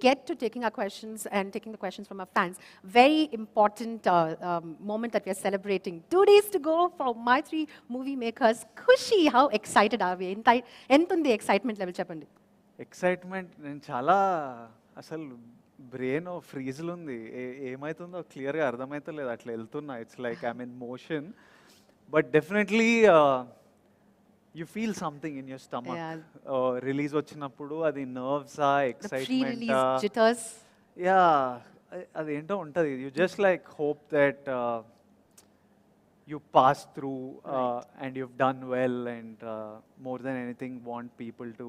get to taking our questions and taking the questions from our fans, very important moment that we are celebrating. 2 days to go for Mythri movie makers. Kushi, how excited are we? Entundi excitement level cheppandi. Excitement నేను చాలా అసలు brain ఫ్రీజ్లు ఉంది ఏమవుతుందో క్లియర్గా అర్థమవుతలేదు అట్లా వెళ్తున్నా it's like I mean motion but definitely you feel something in your stomach release వచ్చినప్పుడు అది నర్వ్సా ఎక్సైట్మెంట్ యా అదేంటో ఉంటుంది you just like hope that you pass through and you've done well and more than anything want people to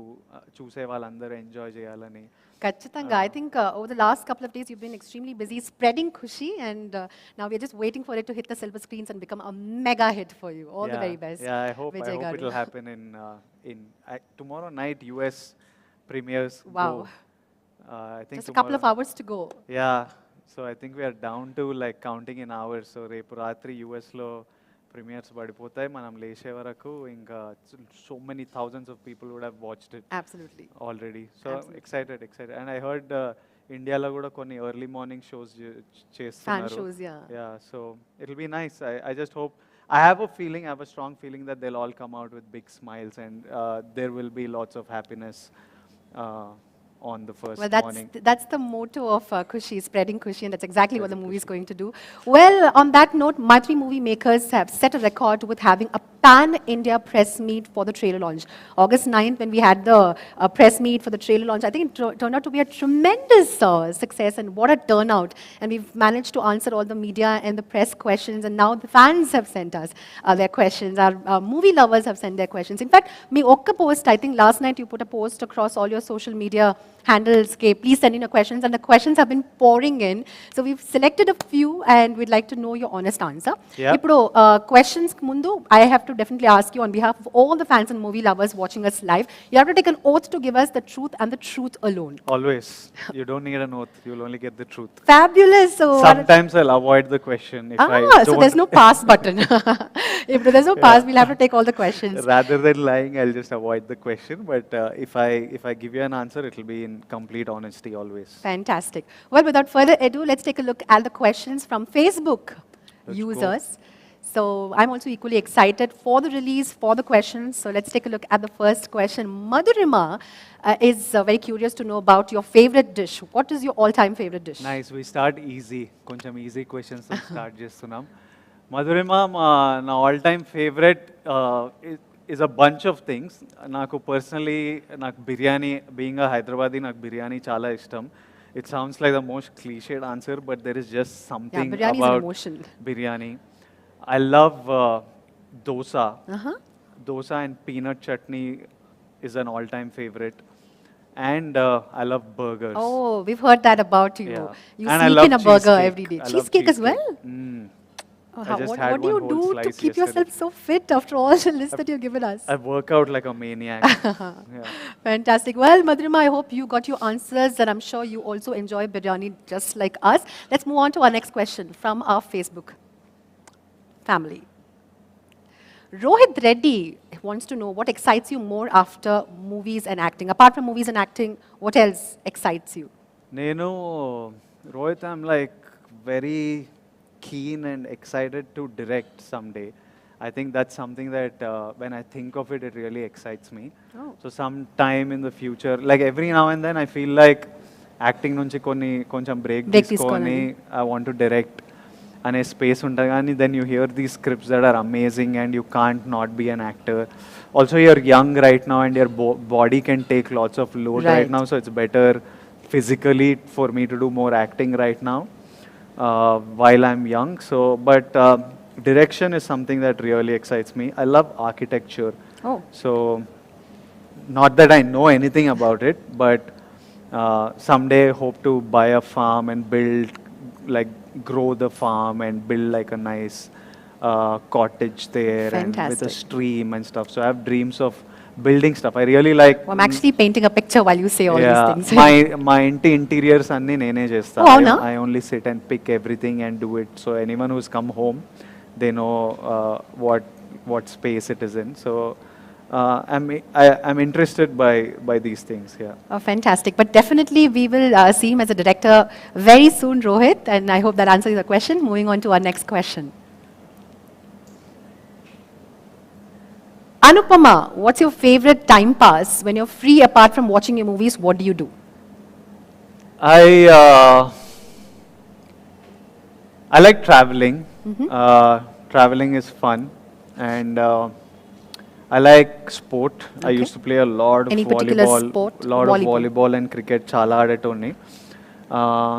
choose వాళ్ళందరూ enjoy చేయాలని Kachitanga, I think over the last couple of days you've been extremely busy spreading Kushi, and now we're just waiting for it to hit the silver screens and become a mega hit for you. All the very best. Yeah, I hope it will happen in tomorrow night US premieres. Wow. I think just a couple of hours to go. Yeah. So I think we are down to like counting in hours. So repu ratri US lo premieres padipotayi manam leshe varaku inka so many thousands of people would have watched it. Absolutely. Already. So excited. And I heard India lo kuda konni early morning shows chestunnaru. Fan shows, yeah. Yeah, so it'll be nice. I just hope, I have a strong feeling that they'll all come out with big smiles and there will be lots of happiness on the first morning. That's the motto of Kushi, spreading Kushi, and that's exactly what the movie is going to do. Well, on that note, Mythri movie makers have set a record with having a pan-India press meet for the trailer launch. August 9th, when we had the press meet for the trailer launch, I think it turned out to be a tremendous success, and what a turnout. And we've managed to answer all the media and the press questions, and now the fans have sent us their questions. Our movie lovers have sent their questions. In fact, me okka post, I think last night you put a post across all your social media handles, okay, please send in your questions, and the questions have been pouring in. So we've selected a few, and we'd like to know your honest answer. Ippudu questions mundu, I have to definitely ask you on behalf of all the fans and movie lovers watching us live, you have to take an oath to give us the truth and the truth alone. Always. You don't need an oath. You'll only get the truth. Fabulous. So sometimes I'll avoid the question if I don't. So there's no pass button. If there's no pass, we'll have to take all the questions. Rather than lying, I'll just avoid the question. But if I give you an answer, it'll be in complete honesty always. Fantastic. Well, without further ado, let's take a look at the questions from Facebook users. So I'm also equally excited for the release, for the questions. So let's take a look at the first question. Madhurima is very curious to know about your favorite dish. What is your all-time favorite dish? Nice. We start easy. Koncham easy questions to start chestunam. Madhurima, na all-time favorite is a bunch of things. Naku personally, biryani, being a Hyderabadi, biryani chala ishtam. It sounds like the most cliched answer, but there is just something about biryani. I love dosa. Dosa and peanut chutney is an all-time favorite. And I love burgers. Oh, we've heard that about you. Yeah. You and sneak in a burger every day. Cheesecake as well? What do you do to keep yourself so fit after all the list that you've given us? I work out like a maniac. Yeah. Fantastic. Well, Madhurima, I hope you got your answers, and I'm sure you also enjoy biryani just like us. Let's move on to our next question from our Facebook family. Rohit Reddy wants to know what excites you more after movies and acting. Apart from movies and acting, what else excites you? Rohit, I'm like very keen and excited to direct someday. I think that's something that when I think of it, it really excites me. So sometime in the future, like every now and then, I feel like acting nunchi koncham break తీసుకొని I want to direct అనే space ఉంటుంది కానీ then you hear these scripts that are amazing and you can't not be an actor. Also, you're young right now and your body can take lots of load right now, so it's better physically for me to do more acting right now. While I'm young, but direction is something that really excites me. I love architecture. So not that I know anything about it, but someday hope to buy a farm and grow the farm and build like a nice cottage there. Fantastic. And with a stream and stuff. So I have dreams of building stuff. I really like. Well, I'm actually painting a picture while you say all these things. my interiors anni nene chesta. I only sit and pick everything and do it. So anyone who's come home, they know what space it is in. So I'm interested by these things. Yeah. Oh, fantastic. But definitely we will see him as a director very soon, Rohit. And I hope that answers your question. Moving on to our next question. Anupama, what's your favorite time pass? When you're free apart from watching your movies, what do you do? I I like traveling. Traveling is fun, and I like sport. I Okay. used to play a lot of Any particular volleyball, sport? lot of Volleyball. volleyball and cricket. Chala adetonni. Uh,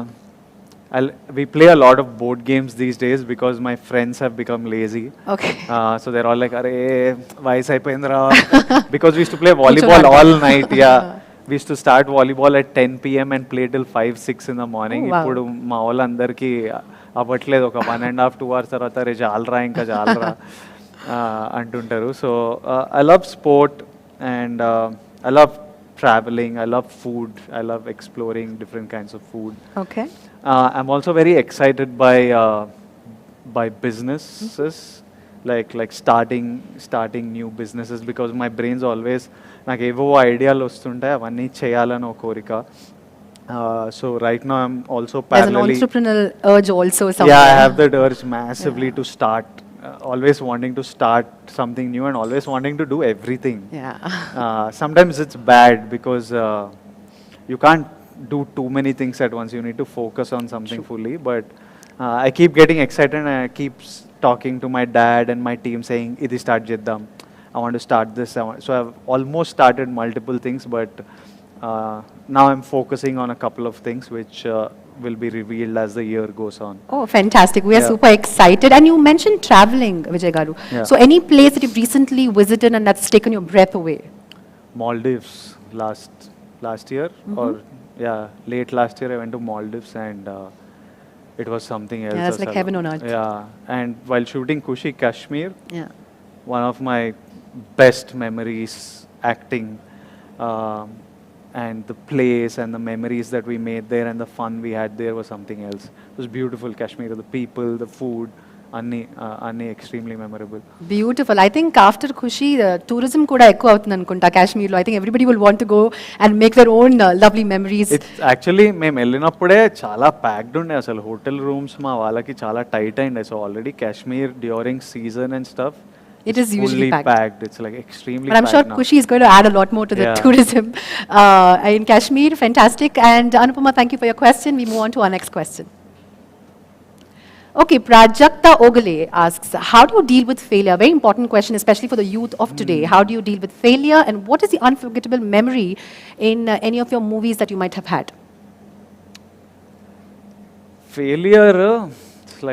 we play a lot of board games these days because my friends have become lazy. Okay. So they're all like, "Arey, vayas ayipoyindra." Because we used to play volleyball Kuchonanta. all night. Yeah, we used to start volleyball at 10 p.m. and play till 5, 6 in the morning. Oh, wow. ఇప్పుడు మా వాళ్ళందరికీ అవ్వట్లేదు ఒక 1.5 2 hours తర్వాత రే జాలరా ఇంకా జాలరా అంటుంటారు. So I love sport and I love traveling. I love food. I love exploring different kinds of food. Okay. I'm also very excited by businesses, like starting new businesses because my brain's always నాకు ఏవో ఐడియాలు వస్తుంటాయి అవన్నీ చేయాలని ఒక కోరిక. So right now I'm also There's an parallelly entrepreneurial urge also somewhere. yeah, I have that urge massively to start. Always wanting to start something new and always wanting to do everything. Yeah. Sometimes it's bad because you can't do too many things at once. You need to focus on something fully. But I keep getting excited and I keep talking to my dad and my team saying, "Idi start jiddam. I want to start this." So I've almost started multiple things, but now I'm focusing on a couple of things which will be revealed as the year goes on. Oh, fantastic. We are Yeah. super excited. And you mentioned traveling, Vijay Garu. Yeah. So any place that you've recently visited and that's taken your breath away? Maldives last year or yeah, late last year I went to Maldives and it was something else. Yeah, that's like asal. heaven on earth. Yeah, and while shooting Kushi, Kashmir, Yeah. one of my best memories acting and the place and the memories that we made there and the fun we had there was something else. It was beautiful, Kashmir, the people, the food, Anni extremely memorable. Beautiful. I think after Kushi, tourism kuda ekku avutundi anukunta Kashmir lo. I think everybody will want to go and make their own lovely memories. It's actually మేము వెళ్ళినప్పుడే చాలా packed ఉండే అసలు hotel rooms మా వాళ్ళకి చాలా tight అయిండే so already Kashmir during season and stuff It is usually packed. It's like extremely But I'm sure packed now. Kushi is going to add a lot more to the Yeah. tourism in Kashmir. Fantastic. And Anupama, thank you for your question. We move on to our next question. Okay, Prajakta Ogale asks, how do you deal with failure? Very important question, especially for the youth of today. How do you deal with failure and what is the unforgettable memory in any of your movies that you might have had? Failure, it's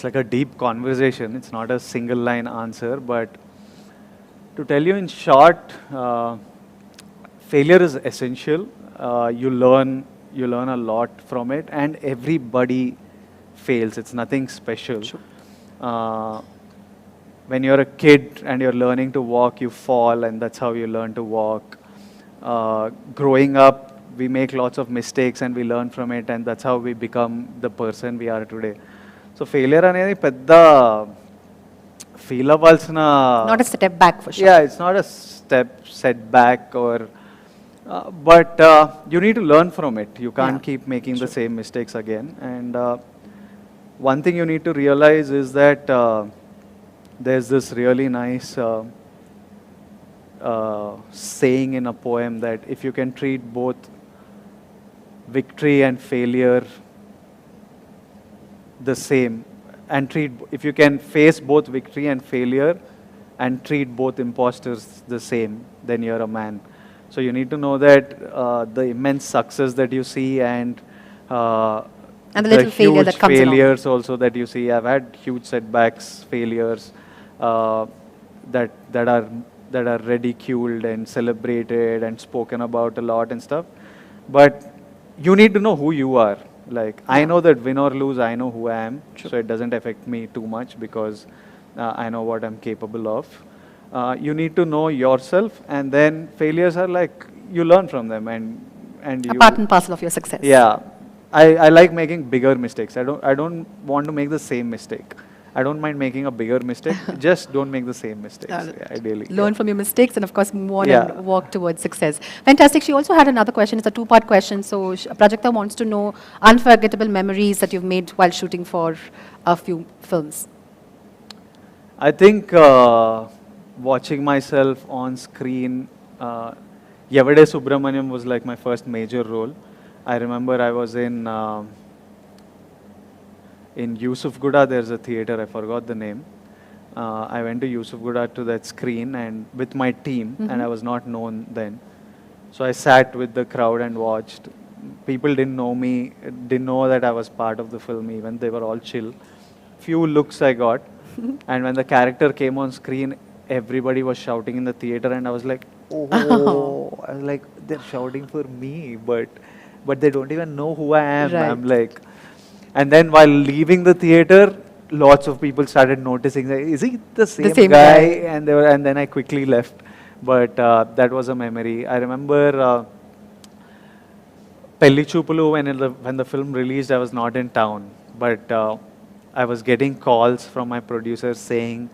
like a deep conversation. It's not a single line answer, but to tell you in short, failure is essential. You learn a lot from it, and everybody fails. It's nothing special. When you're a kid and you're learning to walk, you fall, and that's how you learn to walk. Growing up, we make lots of mistakes and we learn from it, and that's how we become the person we are today. So failure అనేది పెద్ద feel అవ్వాల్సిన Not a step back for sure. yeah, it's not a setback or but you need to learn from it. You can't Yeah. keep making the same mistakes again. And one thing you need to realize is that there's this really nice saying in a poem that if you can treat both victory and failure the same and if you can face both victory and failure and treat both imposters the same, then you're a man. So you need to know that the immense success that you see and the little failure huge that comes along. failures also that you see. I've had huge setbacks, failures that are ridiculed and celebrated and spoken about a lot and stuff. But you need to know who you are. Like, I know that win or lose, I know who I am. So it doesn't affect me too much because I know what I'm capable of. You need to know yourself, and then failures are like, you learn from them and A you... part and parcel of your success. Yeah. I like making bigger mistakes. I don't want to make the same mistake. I don't mind making a bigger mistake. Just don't make the same mistakes. Uh, Yeah, ideally. Learn from your mistakes and, of course, move on Yeah. and work towards success. Fantastic. She also had another question. It's a two-part question. So, Prajakta wants to know unforgettable memories that you've made while shooting for a few films. I think watching myself on screen, Yavade Subramaniam was like my first major role. I remember I was in Yusufguda. There's a theater. I forgot the name. I went to Yusufguda to that screen and with my team, and I was not known then. So I sat with the crowd and watched. People didn't know me, didn't know that I was part of the film. Even they were all chill. Few looks I got. And when the character came on screen, everybody was shouting in the theater, and I was like, oh, I was like, they're shouting for me, but they don't even know who I am. Right. I'm like, and then while leaving the theater, lots of people started noticing that is he the same guy? And and then I quickly left. But that was a memory. I remember Pelli Chupulu when the film released, I was not in town, but I was getting calls from my producers saying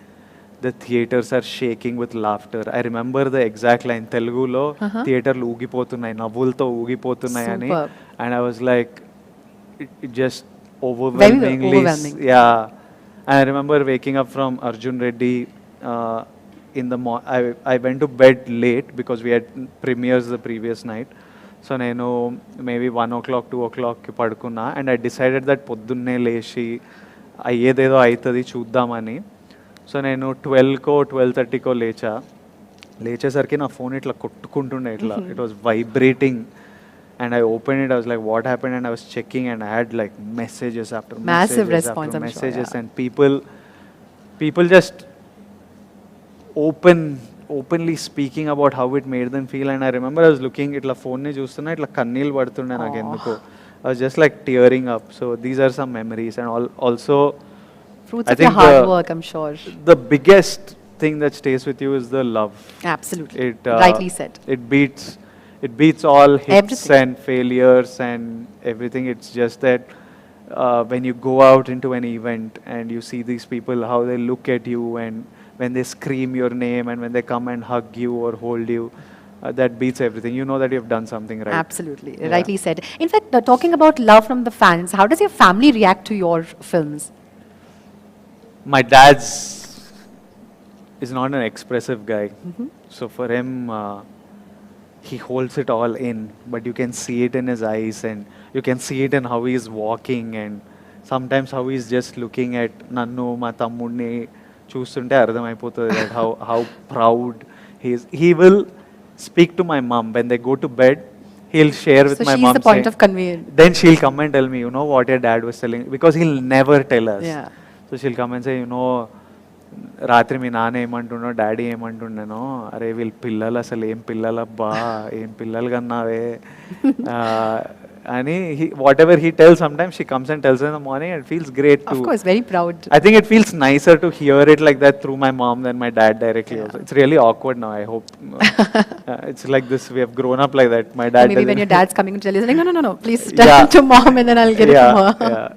the theaters are shaking with laughter. I remember the exact line, Telugulo, theaterlu ఊగిపోతున్నాయి నవ్వులతో ఊగిపోతున్నాయి అని. Superb. And I was like, it just overwhelmingly, overwhelming. yeah. I remember waking up from Arjun Reddy in the I went to bed late because we had premieres the previous night. So నేను maybe 1 o'clock, 2 o'clock పడుకున్నా, and I decided that పొద్దున్నే లేచి అయ్యేదేదో అవుతుంది చూద్దామని. So నేను 12కో 12:30కో లేచేసరికి నా phone ఇట్లా కొట్టుకుంటుండే ఇట్లా. It was vibrating. And I opened it, I was like, what happened? And I was checking, and I had like messages after Massive messages response, after I'm sure, messages, yeah. and people just openly speaking about how it made them feel. And I remember I was looking, itla phone ne chustunna, itla kanneel padtunde నాకు ఎందుకో. I was just like tearing up. So these are some memories, and also Fruits I of your think hard work, I'm sure. the biggest thing that stays with you is the love. Absolutely. It Rightly said. It beats all hits Everything. and failures and everything. It's just that when you go out into an event and you see these people, how they look at you, and when they scream your name, and when they come and hug you or hold you, that beats everything. You know that you've done something right. Absolutely. Yeah. Rightly said. In fact, talking about love from the fans, how does your family react to your films? My dad's is not an expressive guy. So for him, he holds it all in, but you can see it in his eyes, and you can see it in how he's walking, and sometimes how he's just looking at Nannu, ma tammudni చూస్తుంటే అర్థమైపోతుంది that how proud he is. He will speak to my mom when they go to bed. He'll share with So my she's mom. the point of conveyance. Then she'll come and tell me, you know what your dad was telling, because he'll never tell us. Yeah. So she'll come and say, you know, రాత్రి మీ నాన్న ఏమంటున్నావు, daddy ఏమంటుండేనో, అరే వీళ్ళ పిల్లలు అసలు ఏం పిల్లలబ్బా, ఏం పిల్లలు కన్నావే అని. Whatever he tells, sometimes she comes and tells in the morning, and it feels great too. Of course, very proud. I think it feels nicer to hear it like that through my mom than my dad directly. Also. It's really awkward now, I hope. It's like this, we have grown up like that. My dad Maybe when doesn't- your dad's coming to tell you, he's like, no, please tell Yeah. to mom and then I'll get it from her. Yeah.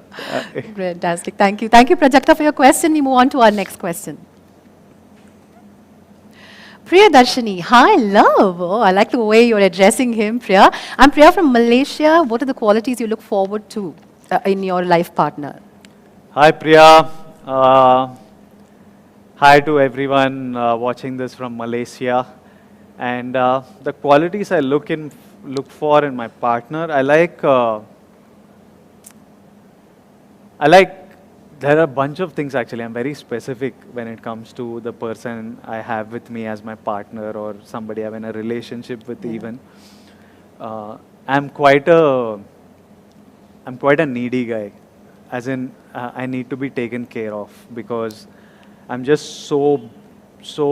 Fantastic. Thank you. Thank you, Prajakta, for your question. We move on to our next question. Priya Darshini, hi, love. Oh, I like the way you're addressing him, Priya. I'm Priya from Malaysia. What are the qualities you look forward to in your life partner? Hi Priya. Hi to everyone watching this from Malaysia. And the qualities I look for in my partner, I like there are a bunch of things actually. I'm very specific when it comes to the person I have with me as my partner, or somebody I'm in a relationship with. Even I'm quite a needy guy, as in I need to be taken care of, because I'm just so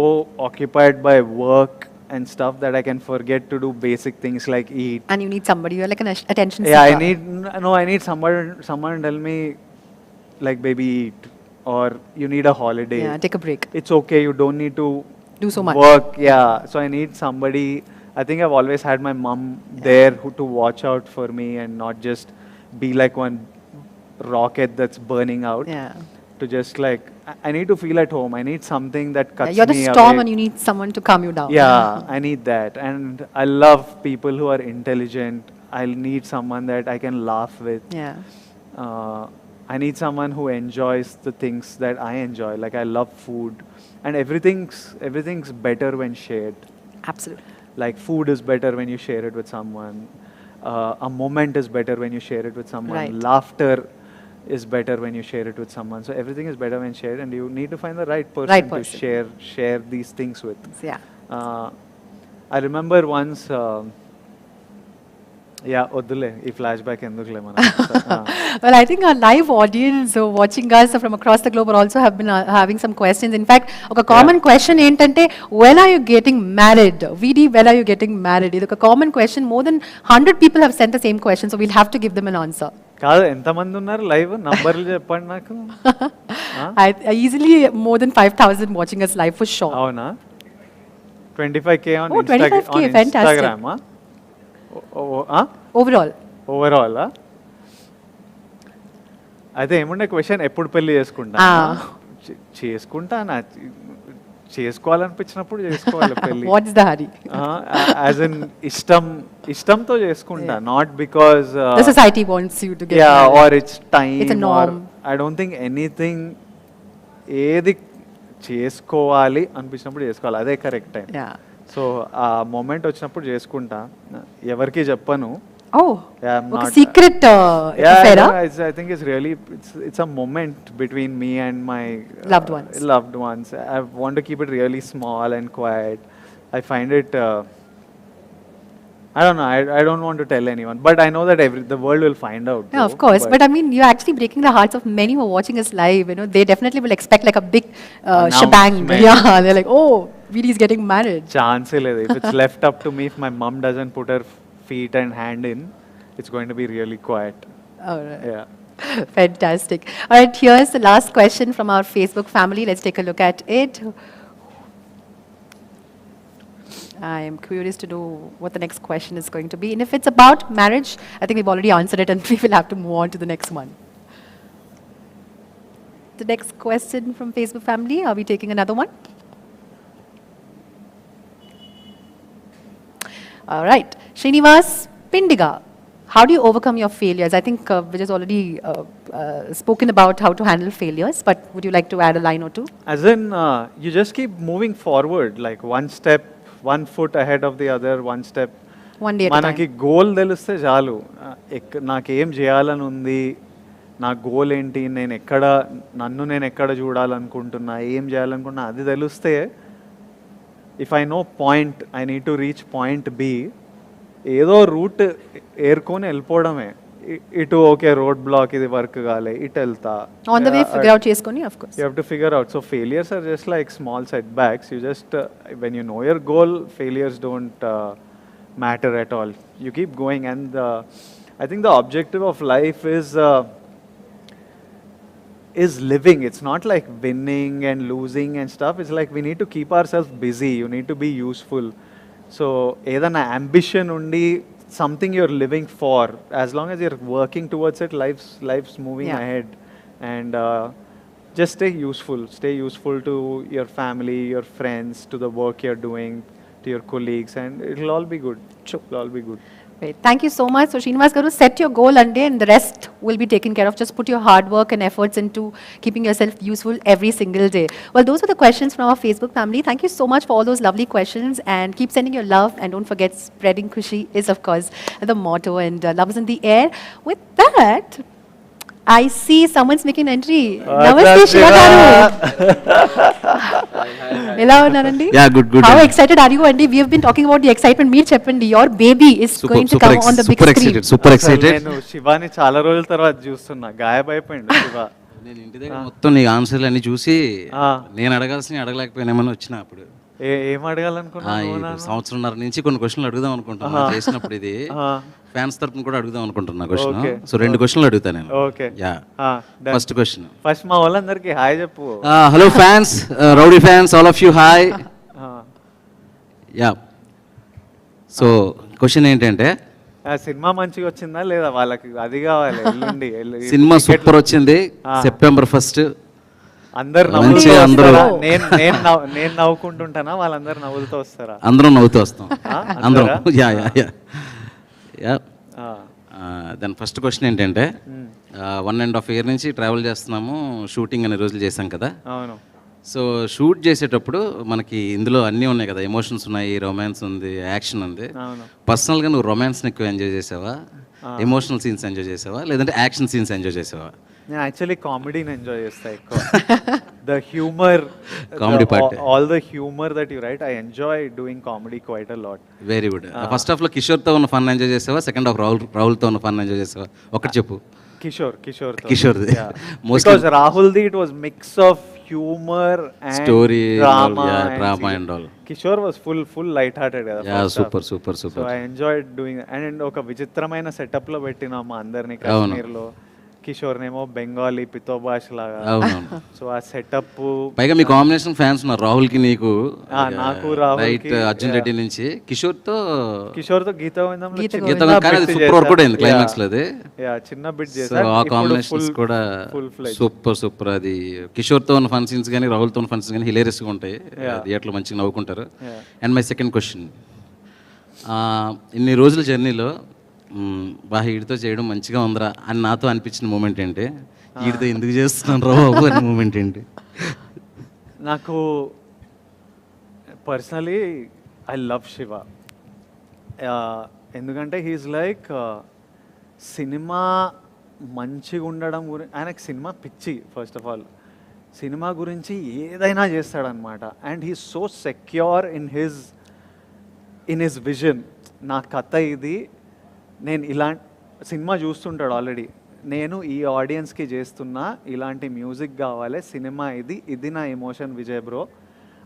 occupied by work and stuff that I can forget to do basic things like eat. And you need somebody, you're like an attention Yeah, seeker. I need someone tell me, like, baby, eat, or you need a holiday. Yeah, take a break. It's okay, you don't need to Do so much. work. Yeah, so I need somebody. I think I've always had my mom there to watch out for me and not just be like one rocket that's burning out. Yeah. to just like, I need to feel at home. I need something that cuts You're the me storm away. and you need someone to calm you down. Yeah, I need that. And I love people who are intelligent. I need someone that I can laugh with. Yeah. Uh, I need someone who enjoys the things that I enjoy. Like I love food, and everything's better when shared. Absolutely. Like food is better when you share it with someone. A moment is better when you share it with someone. Right. Laughter is better when you share it with someone. So everything is better when shared, and you need to find the right person, Right person. to share these things with. Yeah. I remember once. Yeah, వద్దులే ఈ flash back ఎందుకులే మనం. Well, I think our live audience watching us from across the globe are also have been having some questions. In fact, a common question ఏంటంటే when are you getting married? VD, when are you getting married? ఇది ఒక common question. More than 100 people have sent the same question, so we'll have to give them an answer. కాదు, ఎంతమంది ఉన్నారు live? నంబర్లు చెప్పండి నాకు. Easily more than 5,000 watching us live for sure. అవునా? 25K on Oh, 25K, fantastic. Instagram. Overall. Overall అయితే ఏముండే question, ఎప్పుడు పెళ్లి చేసుకుంటా? చేసుకుంటా, చేసుకోవాలనిపించినప్పుడు చేసుకోవాలి పెళ్లి. What's the hurry? As in ఇష్టంతో చేసుకుంటా, not because The society wants you to get yeah married. or it's time, It's a norm. or I don't think anything, ఏది చేసుకోవాలి అనిపించినప్పుడు చేసుకోవాలి, అదే కరెక్ట్ టైం. Yeah. సో ఆ మూమెంట్ వచ్చినప్పుడు చేసుకుంటా, ఎవరికి చెప్పను. Oh, Yeah, I'm okay, not- secret Yeah, affair, no, huh? I think it's really it's a moment between me and my Loved ones. Loved ones. I want to keep it really small and quiet. I find it. I don't know. I don't want to tell anyone, but I know that the world will find out. Yeah, of course. But I mean, you're actually breaking the hearts of many who are watching us live. You know, they definitely will expect like a big shebang. Announcement. Yeah, they're like, oh, VD is getting married. Chance లేదు. If it's left up to me, if my mom doesn't put her feet and hand in, it's going to be really quiet. All right. Yeah. Fantastic. All right, here's the last question from our Facebook family. Let's take a look at it. I am curious to know what the next question is going to be. And if it's about marriage, I think we've already answered it and we will have to move on to the next one. The next question from Facebook family, are we taking another one? All right. Srinivas Pindiga, how do you overcome your failures? I think Vijay's already spoken about how to handle failures, but would you like to add a line or two? As in, you just keep moving forward, like one step, one foot ahead of the other, one step. One day at a మనకి time. Goal తెలిస్తే చాలు. నాకేం చేయాలని ఉంది, నా goal ఏంటి, నన్ను నేను ఎక్కడ చూడాలనుకుంటున్నా, ఏం చేయాలనుకుంటున్నా, అది తెలిస్తే, if I know point, I need to reach point B, ఏదో రూట్ ఏరుకొని వెళ్ళిపోవడమే. ఇటు ఓకే రోడ్ బ్లాక్, ఇది వర్క్ కాలే, ఇటు వెళ్తా. On the way, figure out cheskoni, of course. You have to figure out. So failures are just like small setbacks. You just, when you know your goal, failures don't matter at all. You keep going, and I think the objective of life is living. It's not like winning and losing and stuff. It's like we need to keep ourselves busy. You need to be useful. So ఏదైనా ambition undi, something you're living for, as long as you're working towards it, life's moving Yeah. ahead. And just stay useful to your family, your friends, to the work you're doing, to your colleagues, and it'll all be good. It'll all be good. Great. Thank you so much. So Srinivas Garu, set your goal and the rest will be taken care of. Just put your hard work and efforts into keeping yourself useful every single day. Well, those are the questions from our Facebook family. Thank you so much for all those lovely questions, and keep sending your love, and don't forget, spreading Kushi is of course the motto, and love is in the air. With that, I see someone's making an entry. Namaste, Shiva Garu. Ela unnarandi? Yeah, good. How excited are you, Andy? We have been talking about the excitement. Meer cheppandi, your baby is going to come on the big screen. Super అసలు excited. నేను శివాని చాలా రోజుల తర్వాత చూస్తున్నా, గాయమైపోయిండు శివ. నేను ఇంటి దగ్గర మొత్తం నీ ఆన్సర్లు అన్ని చూసి ఆ. నేను అడగాల్సిన అడగలేకపోయినామని వచ్చిన అప్పుడు ఏం అడగాలనుకున్నాను? ఇప్పుడు సంవత్సరంన్నర నుంచి కొన్ని క్వశ్చన్లు అడుగుదాం అనుకుంటున్నా చేసినప్పుడు ఇది ఫ్యాన్స్ తరపున కూడా అడుగుదాం అనుకుంటున్నా క్వశ్చన్. Okay. సో 2 క్వశ్చన్లు అడుగుతా నేను. Okay. Yeah first question. First మా వాళ్ళందరికీ హాయ్ చెప్పు. Hello fans, rowdy fans, all of you hi. Yeah so question ఏంటంటే, ఆ సినిమా మంచిగా వచ్చిందా లేదా వాళ్ళకి, అది కావాలి. సినిమా సూపర్ వచ్చింది. సెప్టెంబర్ 1st అందరు మంచిగా నవ్వుతూ అందరూ- వస్తారా? నేను నవ్వుకుంటుంటానా, వాళ్ళందరూ నవ్వుతూ వస్తారా? అందరం నవ్వుతూ వస్తాం. అందరం. అందరా? Yeah yeah yeah yeah. ఆ, దాని ఫస్ట్ క్వశ్చన్ ఏంటంటే 1.5 year నుంచి ట్రావెల్ చేస్తున్నాము, షూటింగ్ అనే రోజులు చేశాం కదా. అవును. సో షూట్ చేసేటప్పుడు మనకి ఇందులో అన్నీ ఉన్నాయి కదా, ఎమోషన్స్ ఉన్నాయి, రొమాన్స్ ఉంది, యాక్షన్ ఉంది. అవును. పర్సనల్గా నువ్వు రొమాన్స్ని ఎక్కువ ఎంజాయ్ చేసావా, ఎమోషనల్ సీన్స్ ఎంజాయ్ చేసావా, లేదంటే యాక్షన్ సీన్స్ ఎంజాయ్ చేసావా? నేను యాక్చువల్లీ కామెడీని ఎంజాయ్ చేస్తా ఎక్కువ. The humour, Comedy part. All the humour that you right, I enjoy doing comedy quite a lot. Very good. First హాఫ్లో కిషోర్తో ఉన్న ఫన్ ఎంజాయ్ చేసావా, సెకండ్ హాఫ్ రాహుల్తో ఉన్న ఫన్ ఎంజాయ్ చేసావా? ఒకటి చెప్పు. కిషోర్ది. Because Rahuldi, it was mix of humor and Story, drama, drama and all. Kishore was full light-hearted కదా. Yeah, first half. super. So I enjoyed doing it. And ఒక విచిత్రమైన setup లో పెట్టినాం మా అందరినీ కాశ్మీర్ లో. కిషోర్ నేమో బెంగాలీ పితో భాష లాగా. అవునవును. సో ఆ సెటప్, పైగా మీ కాంబినేషన్ ఫ్యాన్స్ ఉన్నారు, రాహుల్కి నీకు. నాకు రాహుల్ రైట్, అర్జున్ రెడ్డి నుంచి కిషోర్తో గీత గోవిందంలో గీత చిన్న కానీ అది bit సూపర్ వర్క్ కూడా అయింది చేశా. క్లైమాక్స్ లో అది. Yeah, చిన్న బిట్ సో చేశా. ఆ కాంబినేషన్స్ కూడా సూపర్. అది కిషోర్తో ఉన్న ఫన్ సీన్స్ కానీ రాహుల్తో ఉన్న ఫన్ సీన్స్ కానీ హిలేరియస్గా ఉంటాయి, థియేటర్లో మంచిగా నవ్వుకుంటారు. అండ్ మై సెకండ్ క్వశ్చన్, ఇన్ని రోజుల జర్నీలో బాగా వీడితో చేయడం మంచిగా ఉందిరా అని నాతో అనిపించిన మూమెంట్ ఏంటి? వీడితో ఎందుకు చేస్తున్నాను రా బాబు అనే మూమెంట్ ఏంటి? నాకు పర్సనలీ ఐ లవ్ శివ. ఎందుకంటే హీఈస్ లైక్ సినిమా మంచిగా ఉండడం గురించి, ఆయనకు సినిమా పిచ్చి. ఫస్ట్ ఆఫ్ ఆల్ సినిమా గురించి ఏదైనా చేస్తాడనమాట. And he so secure in his vision. నా కథ ఇది, నేను ఇలాంటి సినిమా చూస్తుంటాడు ఆల్రెడీ, నేను ఈ ఆడియన్స్కి చేస్తున్నా, ఇలాంటి మ్యూజిక్ కావాలి, సినిమా ఇది నా ఎమోషన్ విజయ్ బ్రో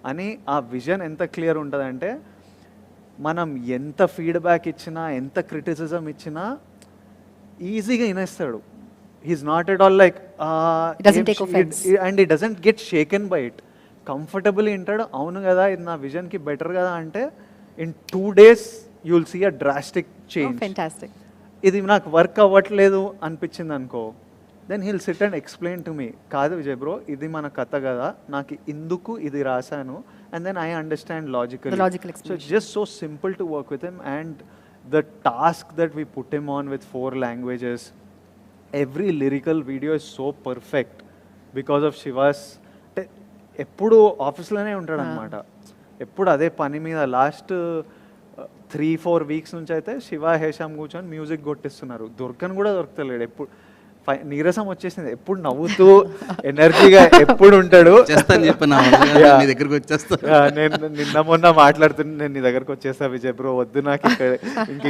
అని. ఆ విజన్ ఎంత క్లియర్ ఉంటుందంటే మనం ఎంత ఫీడ్బ్యాక్ ఇచ్చినా, ఎంత క్రిటిసిజం ఇచ్చినా ఈజీగా వినేస్తాడు. He's not at all like and he doesn't get shaken by it. Comfortable వింటాడు. అవును కదా, ఇది నా విజన్కి బెటర్ కదా అంటే in 2 days you will see a drastic change. Fantastic. ఇది నాకు వర్క్ అవ్వట్లేదు అనిపించింది అనుకో, then he'll sit and explain to me, కాదు విజయ్ బ్రో ఇది మన కథ కదా, నాకు ఇందుకు ఇది రాశాను, and then I understand logical. So it's just so simple to work with him. And the task that we put him on with 4 languages, every lyrical video is so perfect because of Shiva's. అంటే ఎప్పుడు ఆఫీస్లోనే ఉంటాడు అనమాట, ఎప్పుడు అదే పని మీద. Last 3-4 weeks నుంచి అయితే శివ హేషామ్ కూర్చొని మ్యూజిక్ కొట్టిస్తున్నారు. దొరకని కూడా దొరకలేడు. ఎప్పుడు నీరసం వచ్చేసింది, ఎప్పుడు నవ్వుతూ ఎనర్జీగా ఎప్పుడు ఉంటాడు. మీ దగ్గరకు వచ్చేస్తా. నేను నిన్న మొన్న మాట్లాడుతున్నా, నేను నీ దగ్గరకు వచ్చేస్తా విజయ్ బ్రో, వద్దు నాకు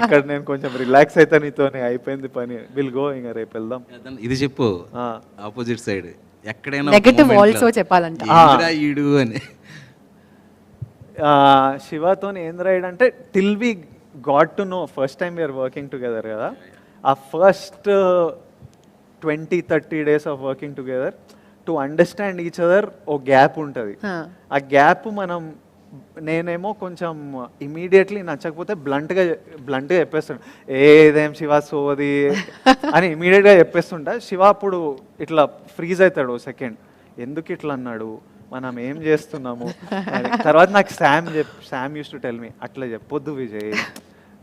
ఇక్కడ నేను కొంచెం రిలాక్స్ అయితే నీతోనే అయిపోయింది పని, విల్ గో, ఇంకా రేపు వెళ్దాం. ఇది చెప్పు, ఆపోజిట్ సైడ్ ఎక్కడైనా నెగటివ్ ఆల్సో చెప్పాలంటే ఈడు అని. శివతో ఏం రైడ్ అంటే till we got to know, first time we're working together కదా, ఆ first 20-30 days of working together to understand each other ఓ గ్యాప్ ఉంటుంది. ఆ గ్యాప్ నేనేమో కొంచెం ఇమీడియట్లీ నచ్చకపోతే బ్లంట్గా చెప్పేస్తాడు, ఏదేం శివ సోది అని ఇమీడియట్గా చెప్పేస్తుంటా. శివ అప్పుడు ఇట్లా ఫ్రీజ్ అవుతాడు సెకండ్, ఎందుకు ఇట్లా అన్నాడు, మనం ఏం చేస్తున్నాము. తర్వాత నాకు Sam use to tell me, అట్లా చెప్పొద్దు విజయ్,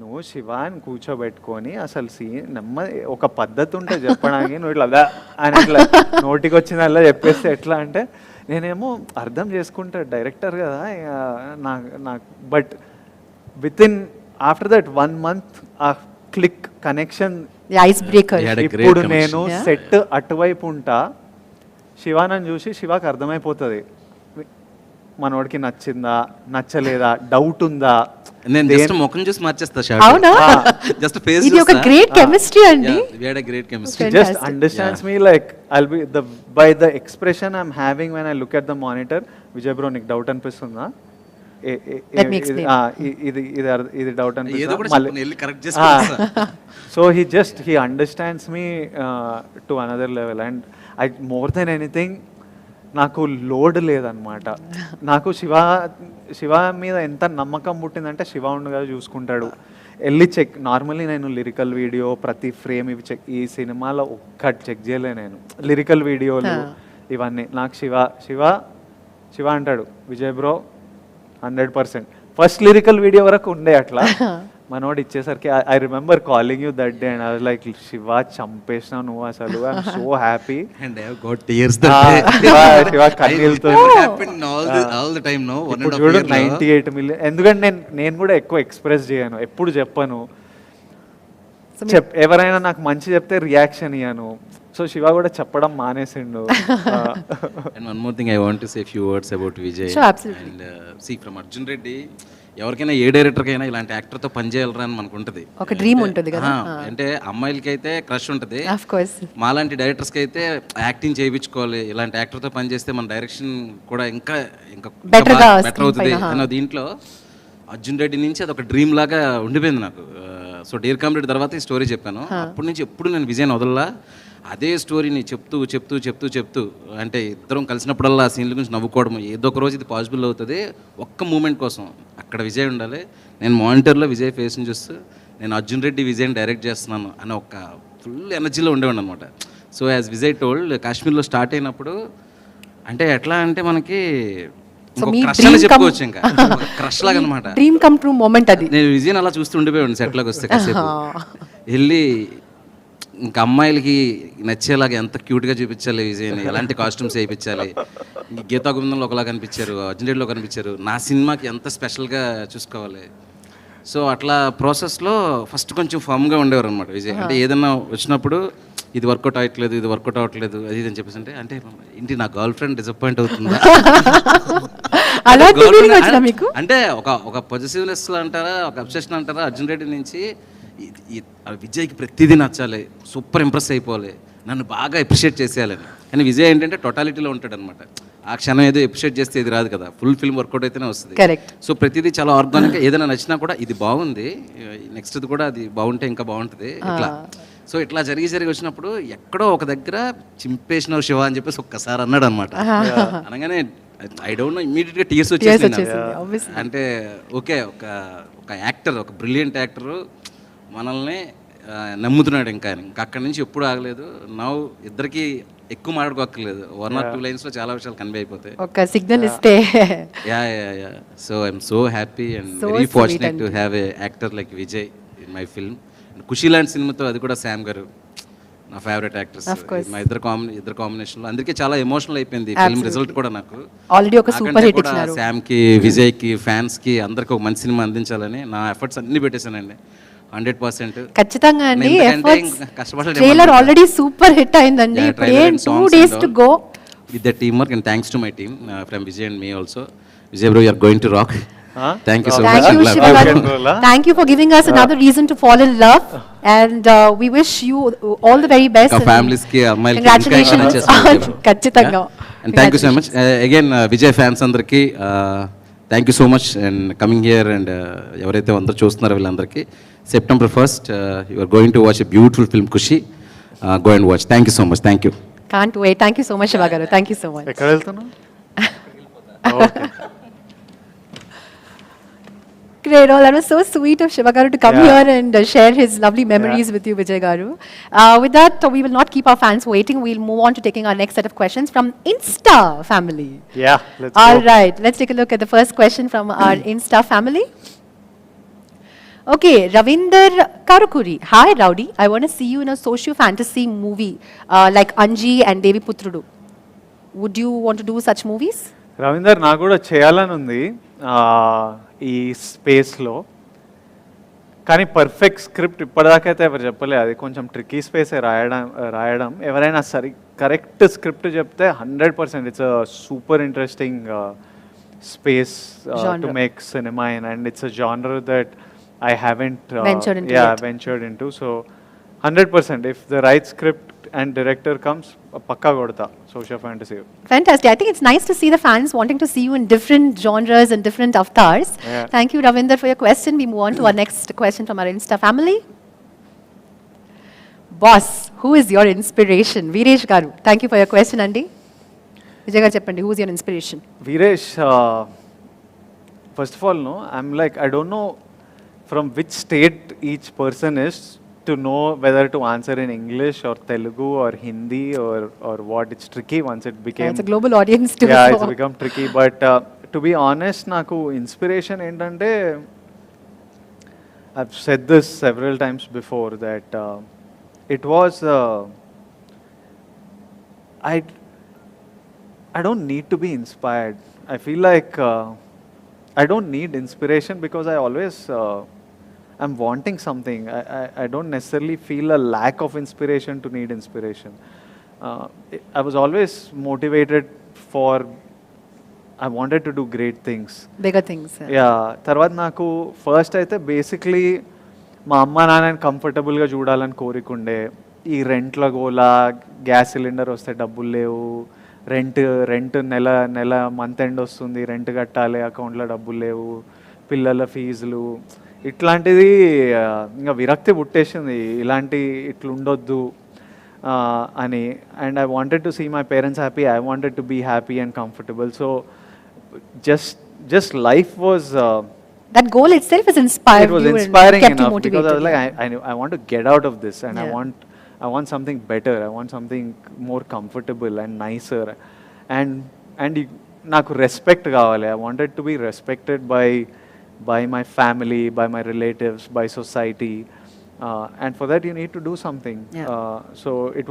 నువ్వు శివాని కూర్చోబెట్టుకొని అసలు నెమ్మది ఒక పద్ధతి ఉంటే చెప్పడానికి, నువ్వు ఇట్లా అని ఇట్లా నోటికి వచ్చిన అలా చెప్పేస్తే ఎట్లా అంటే, నేనేమో అర్థం చేసుకుంటా డైరెక్టర్ కదా నాకు. బట్ ఆఫ్టర్ దట్ 1 month ఆ క్లిక్ కనెక్షన్, ఐస్ బ్రేకర్. ఇప్పుడు నేను సెట్ అటువైపు ఉంటా, శివానని చూసి శివాకి అర్థమైపోతుంది మనోడికి నచ్చిందా నచ్చలేదా, డౌట్ ఉందా. నేను జస్ట్ ముఖం చూసి మార్చేస్తా షాట్. అవునా, జస్ట్ ఫేస్ ఇది ఒక గ్రేట్ కెమిస్ట్రీ అండి. we had a great chemistry. He just understands me like I'll be by the expression I'm having when I look at the monitor. Vijay bro, నీకు doubt అనిపిస్తుందా? Let me explain. ఇది doubt ఏదో కూడా అనిపిస్తుంది. చెప్పు, వెళ్ళి correct చేసుకుంటా. So he understands me to another level, and I more than anything నాకు లోడ్ లేదనమాట. నాకు శివ మీద ఎంత నమ్మకం పుట్టిందంటే, శివ ఉండగా చూసుకుంటాడు, వెళ్ళి చెక్. నార్మల్లీ నేను లిరికల్ వీడియో ప్రతి ఫ్రేమ్ ఇవి చెక్, ఈ సినిమాలో ఒక్కటి చెక్ చేయలే నేను. లిరికల్ వీడియోలు ఇవన్నీ నాకు శివ అంటాడు, Vijay bro 100%. First lyrical video వరకు ఉండే అట్లా, మనోడు ఇచ్చేసరికి I remember calling you that day and I was like, Shiva చంపేసినావు నువ్వు అసలు, I'm so happy. And I have got tears Shiva కన్నీళ్ళతో happened all the time, no? 1.5 చూడు years 98 million. ఎందుకంటే నేను కూడా ఎక్కువ ఎక్స్ప్రెస్ చేయను, ఎప్పుడు చెప్పను. ఎవరైనా నాకు మంచి చెప్తే రియాక్షన్ ఇయ్యను. సో శివ కూడా చెప్పడం మానేసిండు. And one more thing I want to say a few words about Vijay. Sure, absolutely. And see, from Arjun Reddy, ఎవరికైనా ఏ డైరెక్టర్కైనా ఇలాంటి యాక్టర్తో పనిచేయాలరా అని మనకు ఉంటుంది. ఒక డ్రీమ్ ఉంటుంది కదా. అంటే అమ్మాయిలకి అయితే క్రష్ ఉంటుంది, ఆఫ్ కోర్స్ మాలాంటి డైరెక్టర్స్కి అయితే యాక్టింగ్ చేయించుకోవాలి, ఇలాంటి యాక్టర్తో పనిచేస్తే మన డైరెక్షన్ కూడా ఇంకా ఇంకా బెటర్ అవుతుంది అన్న దీంట్లో అర్జున్ రెడ్డి నుంచి అది ఒక డ్రీమ్ లాగా ఉండిపోయింది నాకు. సో డియర్ కామ్రేడ్ తర్వాత ఈ స్టోరీ చెప్పాను, అప్పటి నుంచి ఎప్పుడు నేను విజయ్ వదలలా అదే స్టోరీని చెప్తూ అంటే ఇద్దరం కలిసినప్పుడల్లా ఆ సీన్ల గురించి నవ్వుకోవడం, ఏదో ఒక రోజు ఇది పాసిబుల్ అవుతుంది ఒక్క మూమెంట్ కోసం. అక్కడ విజయ్ ఉండాలి, నేను మానిటర్లో విజయ్ ఫేస్ని చూస్తూ నేను అర్జున్ రెడ్డి విజయ్ని డైరెక్ట్ చేస్తున్నాను అని ఒక ఫుల్ ఎనర్జీలో ఉండేవాడు అనమాట. సో యాజ్ విజయ్ టోల్డ్, కాశ్మీర్లో స్టార్ట్ అయినప్పుడు అంటే ఎట్లా అంటే మనకి క్రష్ అని చెప్పుకోవచ్చు, ఇంకా క్రష్ లాగా అనమాట. డ్రీమ్ కమ్ ట్రూ మూమెంట్ అది. నేను విజయ్ అలా చూస్తూ ఉండిపోయాడు సెట్లోకి వస్తే కాసేపు వెళ్ళి, ఇంకా అమ్మాయిలకి నచ్చేలాగా ఎంత క్యూట్గా చూపించాలి విజయ్ని, ఎలాంటి కాస్ట్యూమ్స్ వేయించాలి, గీతా గోవిందంలో ఒకలా కనిపించారు, అర్జున్ రెడ్డిలో కనిపించారు, నా సినిమాకి ఎంత స్పెషల్గా చూసుకోవాలి. సో అట్లా ప్రాసెస్లో ఫస్ట్ కొంచెం ఫామ్గా ఉండేవారు అనమాట విజయ్. అంటే ఏదన్నా వచ్చినప్పుడు ఇది వర్కౌట్ అవ్వట్లేదు అది ఇది అని చెప్పేసి అంటే ఏంటి నా గర్ల్ ఫ్రెండ్ డిసప్పాయింట్ అవుతుందా అంటే ఒక పొజిటివ్నెస్ అంటారా, ఒక అబ్సెషన్ అంటారా, అర్జున్ రెడ్డి నుంచి విజయ్కి ప్రతిదీ నచ్చాలి, సూపర్ ఇంప్రెస్ అయిపోవాలి, నన్ను బాగా అప్రిషియేట్ చేసేయాలని. కానీ విజయ్ ఏంటంటే టోటాలిటీలో ఉంటాడు అనమాట. ఆ క్షణం ఏదో అప్రిషియేట్ చేస్తే ఇది రాదు కదా, ఫుల్ ఫిల్మ్ వర్కౌట్ అయితేనే వస్తుంది. సో ప్రతిదీ చాలా ఆర్గానిక్గా ఏదైనా నచ్చినా కూడా ఇది బాగుంది, నెక్స్ట్ది కూడా అది బాగుంటే ఇంకా బాగుంటుంది ఇట్లా. సో ఇట్లా జరిగి వచ్చినప్పుడు ఎక్కడో ఒక దగ్గర చింపేసిన శివ అని చెప్పేసి ఒక్కసారి అన్నాడు అనమాట. అనగానే ఐ డోంట్ నో, ఇమీడియట్గా టీయర్స్ వచ్చేసింది. అంటే ఓకే, ఒక యాక్టర్, ఒక బ్రిలియంట్ యాక్టర్ మనల్ని నమ్ముతున్నాడు, ఇంకా అక్కడి నుంచి ఎప్పుడు ఆగలేదు. నవ్వు ఇద్దరికి ఎక్కువ మాట్లాడుకోక్కర్లేదు, 1 or 2 లైన్స్లో చాలా విషయాలు కన్వే అయిపోతాయి. ఒక సిగ్నల్ ఇస్తే yeah. So I'm so happy and very fortunate to have a actor like Vijay in my film. Kushi లాంటి సినిమాతో, అది కూడా శామ్ గారు నా ఫేవరెట్ యాక్టర్స్, మా ఇద్దరు కాంబినేషన్లో అందరికీ చాలా ఎమోషనల్ అయిపోయింది ఫిల్మ్ రిజల్ట్ కూడా. నాకు ఆల్రెడీ ఒక సూపర్ హిట్ ఇచ్చారు. శామ్కి, విజయ్కి, ఫ్యాన్స్కి అందరికి ఒక మంచి సినిమా అందించాలని నా ఎఫర్ట్స్ అన్ని పెట్టేశానండి 100%. ఖచ్చితంగా అండి, ట్రైలర్ ఆల్రెడీ సూపర్ హిట్ అయిందండి. 2 days to go with the teamwork, and thanks to my team from Vijay and me also. Vijay bro, you are going to rock. Thank you so much. Thank you, Shiva garu. Thank you for giving us another reason to fall in love, and we wish you all the very best. Families ki ammailiki congratulations. ఖచ్చితంగా. And thank you so much again Vijay fans andarki thank you so much and coming here. And ఎవరైతే అందరూ చూస్తున్నారో వీళ్ళందరికీ September 1st you are going to watch a beautiful film Kushi. Go and watch. Thank you so much. Thank you. Can't wait. Thank you so much Shiva garu. Thank you so much. ఎక్కడ వెళ్తున్నావు? Okay. Great. That was so sweet of Shiva garu to come here and share his lovely memories with you, Vijay garu. With that, we will not keep our fans waiting. We'll move on to taking our next set of questions from Insta family. Yeah, let's go. All right. Let's take a look at the first question from our Insta family. Okay, Ravinder Karukuri. Hi, Rowdy. I want to see you in a socio-fantasy movie like Anji and Devi Putrudu. Would you want to do such movies? Ravinder, నాకు కూడా చేయాలని ఉంది ఈ స్పేస్లో, కానీ perfect script ఇప్పటిదాకైతే ఎవరు చెప్పలేదు. అది కొంచెం ట్రిక్కీ స్పేసే రాయడం. ఎవరైనా కరెక్ట్ స్క్రిప్ట్ చెప్తే 100% it's a super interesting space to make cinema in, and it's a genre that I haven't ventured into. So 100% if the right script and director comes, pakka kodta social fantasy. Fantastic. I think it's nice to see the fans wanting to see you in different genres and different avatars. Thank you Ravinder for your question. We move on to our next question from our Insta family. Boss, who is your inspiration? Viresh garu. Thank you for your question Andi. Vijay garu cheppandi, who is your inspiration? Viresh, first of all, no, I'm like, I don't know from which state each person is. to know whether to answer in English or Telugu or Hindi or what. It's tricky once it became. It's a global audience too. Yeah, so. it's become tricky. But to be honest, నాకు inspiration ఏంటంటే, I've said this several times before that it was I don't need to be inspired. I feel like I don't need inspiration because I always I'm wanting something. I don't necessarily feel a lack of inspiration to need inspiration. I was always motivated for, I wanted to do great things. Bigger things. Yeah తర్వాత నాకు first అయితే basically మా అమ్మ నాన్నని కంఫర్టబుల్గా చూడాలని కోరికుండే. ఈ రెంట్ల గోలా, gas cylinder వస్తే డబ్బులు లేవు, రెంట్ నెల మంత్ ఎండ్ వస్తుంది, రెంట్ కట్టాలి, అకౌంట్లో డబ్బులు లేవు, పిల్లల ఫీజులు, ఇట్లాంటిది ఇంకా విరక్తి పుట్టేసింది. ఇట్లా ఉండొద్దు అని. And I wanted to see my parents happy, I wanted to be happy and comfortable. So just life was that goal itself is inspired. It was you inspiring and kept enough you because I was like, motivated. I want to get out of this, and Yeah. I want something better. I want something more comfortable and nicer, and నాకు respect కావాలి. I wanted to be respected by my family, by my relatives, by society, and for that you need to do something. Yeah. So it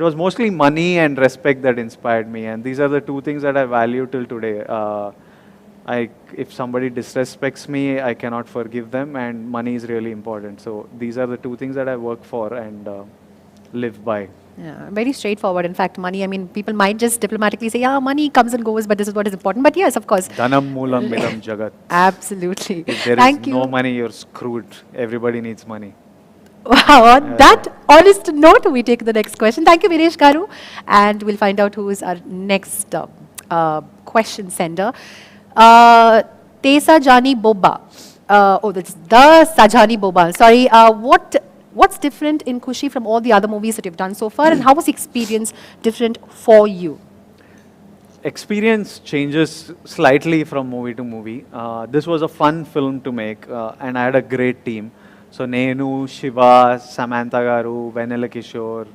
was mostly money and respect that inspired me, and these are the two things that I value till today. If somebody disrespects me, I cannot forgive them, and money is really important. So these are the two things that I work for and live by. Yeah, very straightforward. In fact, money, I mean, people might just diplomatically say, yeah, money comes and goes, but this is what is important. But yes, of course. Dhanam moolam midam jagat. Absolutely. If there Thank is you. no money, you're screwed. Everybody needs money. Wow, on that honest note, we take the next question. Thank you, Viresh Garu. And we'll find out who is our next question sender. Tesa Jani Boba. That's the Sajani Boba. Sorry. What's different in Kushi from all the other movies that you've done so far, and how was the experience different for you? Experience changes slightly from movie to movie. This was a fun film to make, and I had a great team. So Nenu, Shiva, Samantha Garu, Venela Kishore,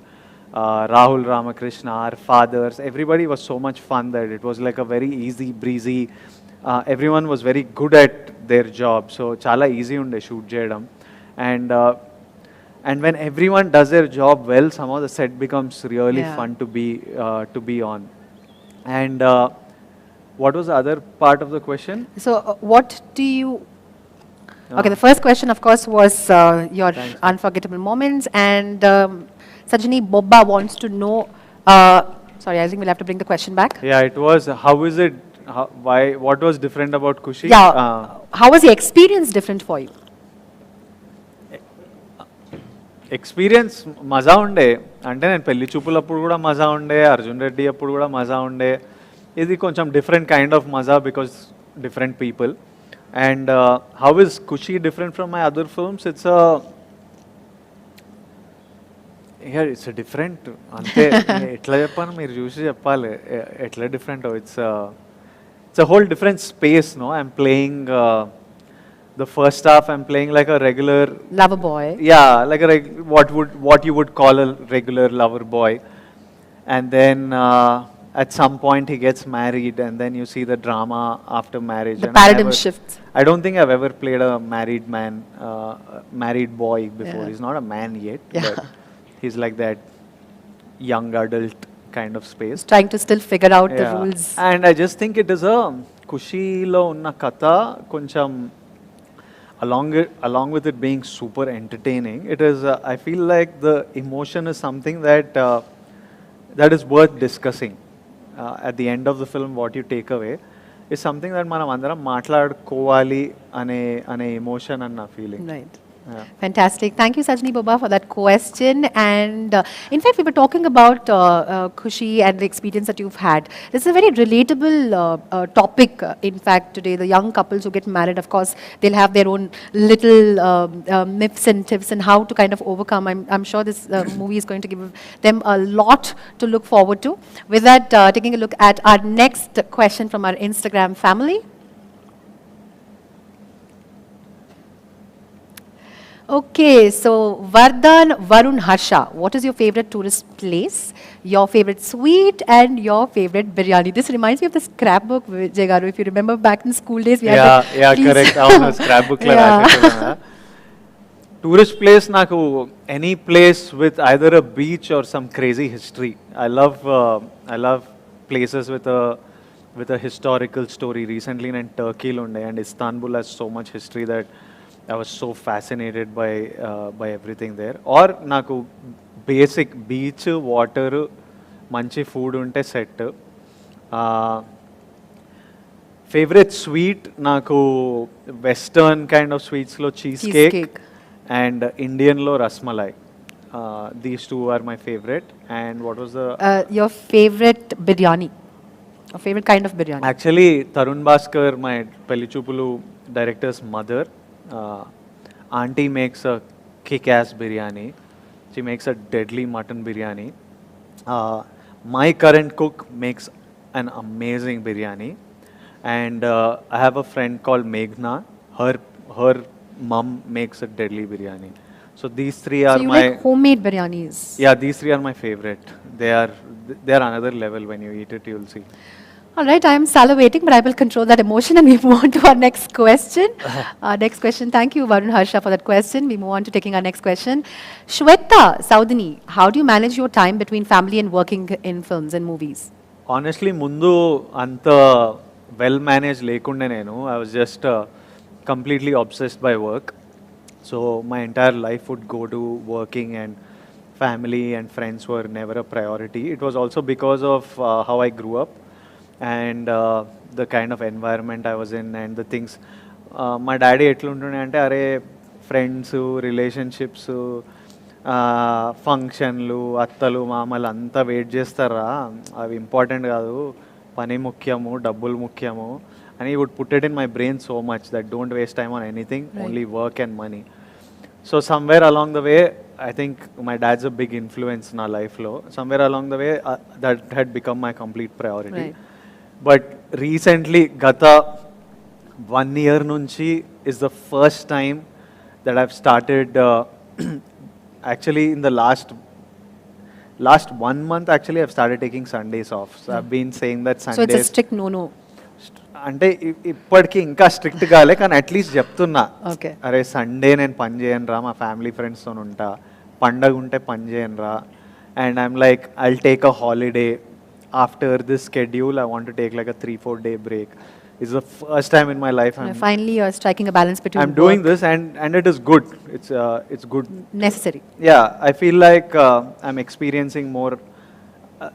Rahul Ramakrishna, our fathers, everybody was so much fun that it was like a very easy breezy. Everyone was very good at their job, so chala easy unde shoot cheyadam. And when everyone does their job well, somehow the set becomes really fun to be on. And what was the other part of the question? So, what do you? Okay, the first question, of course, was your unforgettable moments, and Sajani Bobba wants to know. Sorry, I think we'll have to bring the question back. Yeah, it was. How is it? Why? What was different about Kushi? Yeah. How was the experience different for you? Experience మజా ఉండే. అంటే నేను పెళ్లి చూపులప్పుడు కూడా మజా ఉండే, అర్జున్ రెడ్డి అప్పుడు కూడా మజా ఉండే. ఇది కొంచెం డిఫరెంట్ కైండ్ ఆఫ్ మజా because different people. And how is Khushi different from my other films? It's different. అంతే. ఎట్లా చెప్పాను, మీరు చూసి చెప్పాలి ఎట్లా డిఫరెంట్. ఇట్స్ a whole different space, no? I'm playing the first half, I'm playing like a regular lover boy. Yeah, like what you would call a regular lover boy. And then at some point he gets married, and then you see the drama after marriage. The paradigm shifts. I don't think I've ever played a married man, married boy before. Yeah. He's not a man yet, Yeah. but he's like that young adult kind of space. Trying to still figure out the rules. And I just think it is a Kushilo unna katha koncham along with it being super entertaining, it is I feel like the emotion is something that is worth discussing. At the end of the film, what you take away is something that manam andaram maatladukovali ane emotion and na feeling. Right. Yeah. Fantastic. Thank you, Sajani Baba, for that question. And in fact, we were talking about Kushi and the experience that you've had. This is a very relatable topic, in fact, today. The young couples who get married, of course, they'll have their own little myths and tips and how to kind of overcome. I'm sure this movie is going to give them a lot to look forward to. With that, taking a look at our next question from our Instagram family. Okay, so Vardhan, Varun, Harsha, what is your favorite tourist place, your favorite sweet, and your favorite biryani? This reminds me of the scrapbook, Vijay Garu. If you remember back in school days, we had that. Yeah, Please. correct. అవును scrap book లో రాసేటోళ్ళం. Tourist place నాకు any place with either a beach or some crazy history. I love places with a historical story. Recently in Turkey lo unde, and Istanbul has so much history that I was so fascinated by everything there. Or నాకు basic beach, water, మంచి food ఉంటే set. Favorite sweet నాకు western kind of స్వీట్స్లో cheese cake and ఇండియన్లో rasmalai. These two are my favorite. And what was the your favorite biryani? Or favorite kind of biryani? Actually, Tarun Bhaskar, my Pelli Choopulu director's mother, auntie makes a kick-ass biryani. She makes a deadly mutton biryani. My current cook makes an amazing biryani. And I have a friend called Meghna. Her mom makes a deadly biryani. So these three are so you my like homemade biryanis? Yeah, these three are my favorite. They are another level. When you eat it, you'll see. All right, I am salivating, but I will control that emotion and we move on to our next question. Next question. Thank you, Varun Harsha, for that question. We move on to taking our next question. Shweta Saudini, how do you manage your time between family and working in films and movies? Honestly, mundu anta well managed lekunde nenu. I was just completely obsessed by work. So my entire life would go to working, and family and friends were never a priority. It was also because of how I grew up and the kind of environment I was in and the things. My daddy etluntunde ante are friends, relationships, ఫంక్షన్లు, అత్తలు, మామలు అంతా wait చేస్తారా, అవి important కాదు, పని ముఖ్యము, డబ్బులు ముఖ్యము అని would put it in my brain so much that don't waste time on anything, only work and money. So somewhere along the way I think my dad's a big influence నా లైఫ్లో. Somewhere along the way that had become my complete priority. But recently గత 1 year నుంచి is the first time that I've started actually in the last 1 month actually I've started taking Sundays off. So I've been saying that Sundays. So it's a strict no. అంటే ఇప్పటికీ ఇంకా strict కాలే, కానీ at least చెప్తున్నా, okay అరే Sunday నేను పని చేయను రా, మా ఫ్యామిలీ ఫ్రెండ్స్తో ఉంటా, పండగ ఉంటే పని చేయను రా. And I'm like I'll take a holiday after this schedule. I want to take like a 3-4 day break. It's the first time in my life finally you're striking a balance between I'm doing this, and it is good. It's good, necessary. Yeah, I feel like I'm experiencing more.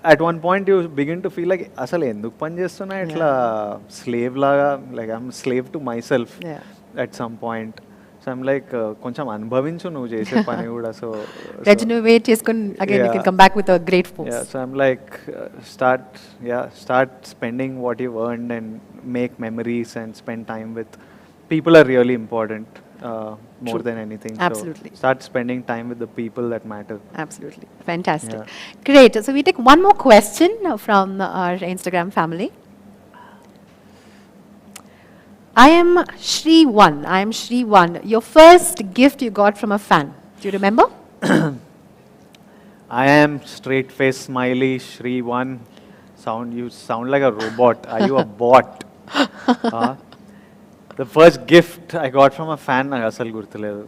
At one point you begin to feel like asalu enduku pani chestuna itla slave laga, like I'm a slave to myself at some point. So I'm like koncham anubhavinchu nu chese pani kuda. So regenerate cheskoni again you can come back with a great force. Yeah, so I'm like start spending what you've earned and make memories and spend time with people are really important. More than anything. Absolutely. So start spending time with the people that matter. Absolutely. Fantastic. Great. So we take one more question from our Instagram family. I am Shri 1. Your first gift you got from a fan. Do you remember? I am straight face smiley Shri 1. You sound like a robot. Are you a bot? The first gift I got from a fan, నాకు అసలు గుర్తులేదు.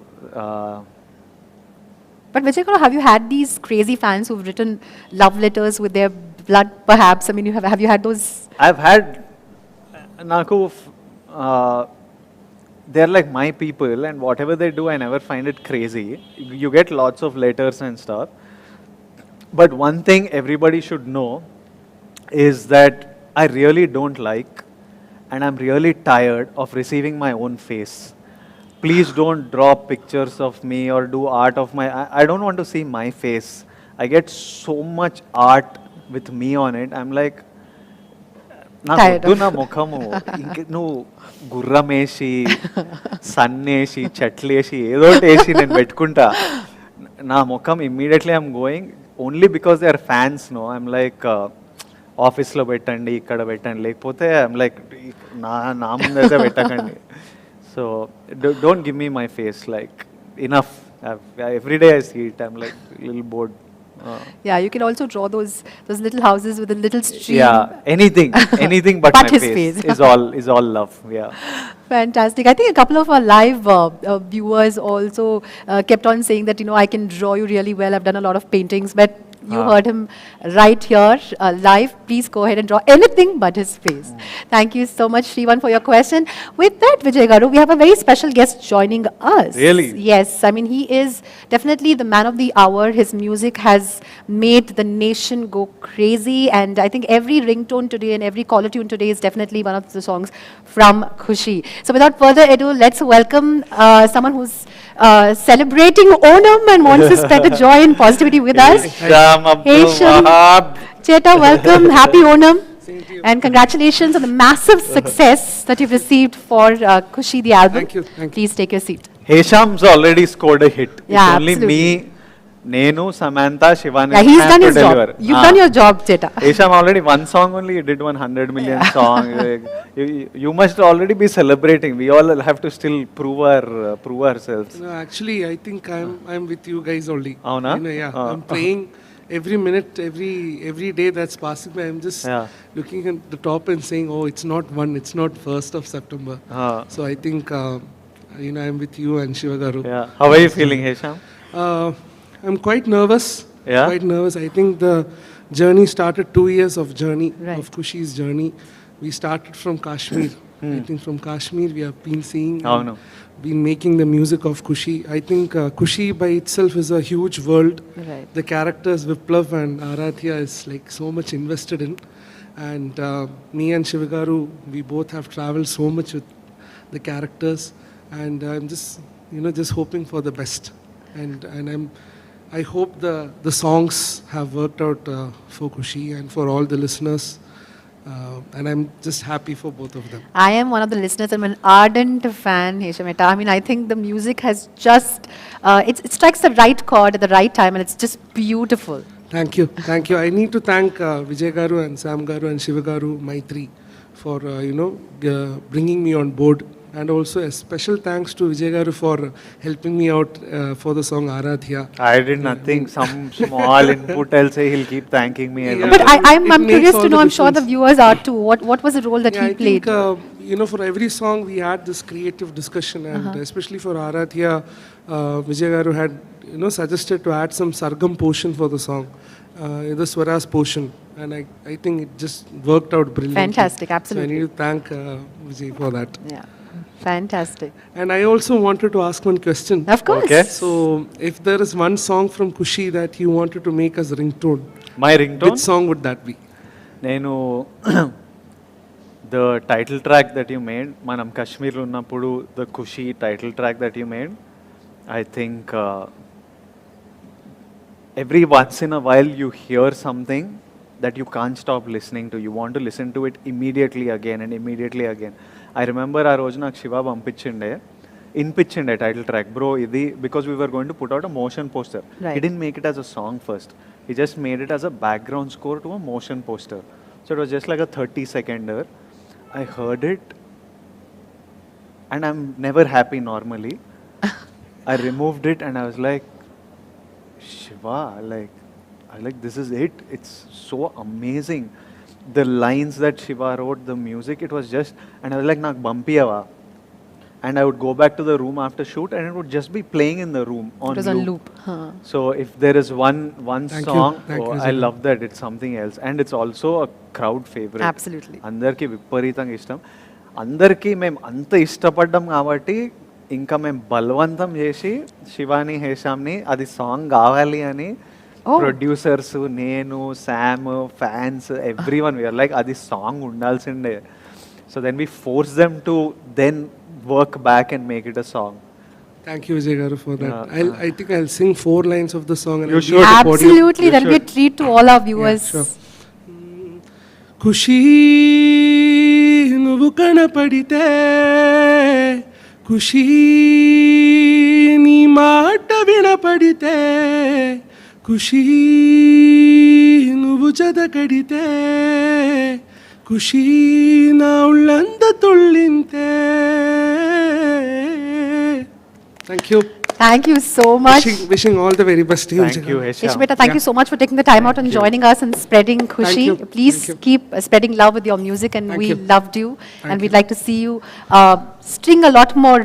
But Vijay Garu, have you had these crazy fans who've written love letters with their blood perhaps? I mean, have you had those? I've had, నాకు they're like my people, and whatever they do I never find it crazy. You get lots of letters and stuff, but one thing everybody should know is that I really don't like, and I'm really tired of receiving my own face. Please don't draw pictures of me or do art of my... I don't want to see my face. I get so much art with me on it. I'm like, నా ముఖము నువ్వు గుర్రమేసి సన్నేసి చెట్లేసి ఏదో వేసి నేను పెట్టుకుంటా. నా ముఖం immediately I'm going only because they are fans. No I'm like ఆఫీస్లో పెట్టండి, ఇక్కడ పెట్టండి, లేకపోతే ఐఎమ్ లైక్ నా ముందైతే పెట్టకండి. So don't give me my face. Like enough. Every day I see it, I'm like a little bored. Yeah, you can also draw those little houses with a little stream. Yeah, anything but But my his face, face. is all love. Yeah. Fantastic. I think a couple of our live viewers also kept on saying that, I can draw you really well. I've done a lot of paintings, but you heard him right here live. Please go ahead and draw anything but his face. Thank you so much, Shivan, for your question. With that, Vijay Garu, we have a very special guest joining us. Really? Yes. I mean, he is definitely the man of the hour. His music has made the nation go crazy. And I think every ringtone today and every caller tune today is definitely one of the songs from Kushi. So without further ado, let's welcome someone who's celebrating Onam and wants to spread the joy and positivity with us. Hesham, Abdul, Hesham. Wahab. Cheta, welcome. Happy Onam. And congratulations on the massive success that you've received for Kushi, the album. Thank you. Please take your seat. Hesham's already scored a hit. Yeah, It's only absolutely. me, Nenu, Samantha, Shiva. Yeah, he's have done to his deliver. job. You've done your job, Cheta. Hesham already one song only, he did 100 million song. You must already be celebrating. We all have to still prove ourselves. No, actually, I think I'm with you guys only. Avuna? I'm playing every minute, every day that's passing by. I'm just Yeah. looking at the top and saying, oh, it's not 1, it's not 1st of September. So I think, I'm with you and Shiva Garu. Yeah. How are you feeling, Hesham? I'm quite nervous. Yeah? Quite nervous. I think the journey started 2 years of journey, Right. of Kushi's journey. We started from Kashmir. I think from Kashmir we have been seeing, Oh, no. been making the music of Kushi. I think Kushi by itself is a huge world. Right. The characters Viplav and Aradhya is like so much invested in. And me and Shivigaru, we both have traveled so much with the characters. And I'm just hoping for the best. And I hope the songs have worked out for Kushi and for all the listeners. And I'm just happy for both of them. I am one of the listeners. I'm an ardent fan, Hesham. I mean, I think the music has just, it strikes the right chord at the right time, and it's just beautiful. Thank you. Thank you. I need to thank Vijay Garu and Sam Garu and Shiva Garu, Mythri, for, bringing me on board. And also a special thanks to Vijay Garu for helping me out for the song Aradhya. I did nothing. Some small input, I'll say he'll keep thanking me. Yeah. But I'm It makes curious all to know, the I'm sure the difference. viewers are too. What was the role that Yeah, he I played? think, for every song we had this creative discussion, and especially for Aradhya, Vijay Garu had, suggested to add some sargam portion for the song, the swaras portion, and I think it just worked out brilliantly. Fantastic, absolutely. So I need to thank Vijay for that. Yeah, fantastic. And I also wanted to ask one question. Of course. Okay. So, if there is one song from Kushi that you wanted to make as ringtone, My ringtone? which song would that be? Nenu the title track that you made, Manam Kashmir Unnapudu, the Kushi title track that you made, I think every once in a while you hear something that you can't stop listening to. You want to listen to it immediately again and immediately again. I remember ఆ రోజు నాకు Shiva పంపించిండే ఇన్పించిండే title track bro ఇది because we were going to put out a motion poster Right. he didn't make it as a song first, he just made it as a background score to a motion poster, so it was just like a 30-seconder. I heard it and I'm never happy normally. I removed it and I was like, Shiva, I like this is it. It's so amazing. The lines that Shiva wrote, the music, it was just, and I was like, nak bumpiyava. And I would go back to the room after shoot and it would just be playing in the room on It was on loop. Huh. So if there is one Thank you. song, Thank you, I Shiva. love that. It's something else. And it's also a crowd favorite. Absolutely. అందరికీ విపరీతంగా ఇష్టం. అందరికీ మేము అంత ఇష్టపడ్డాం కాబట్టి ఇంకా మేము బలవంతం చేసి శివాని హేషామ్ని అది సాంగ్ కావాలి అని Oh. ప్రొడ్యూసర్స్ నేను Sam fans every one we're like అది సాంగ్ ఉండాల్సిందే. So then we force them to then work back and make it a song. Thank you, Vijay Garu, for that. Yeah. I think I'll sing 4 lines of the song. And You I'll should. leave the podium. Absolutely, You that'll be a should. treat to all our viewers. Yeah, sure. ఖుషీ నువ్వు కనపడితే ఖుషీ నీ మాట వినపడితే ఖుషీ నువ్వు జదకడితే ఖుషీ నా ఉళ్ళంత తుళ్ళింతే. Thank you. Thank you so much. Wishing all the very best to you. Thank you, Hesham, Hesham. thank you so much for taking the time out and joining us and spreading Kushi. you. Please Thank you. keep spreading love with your music, and Thank we you. loved you. And we'd you. like to see you string a lot more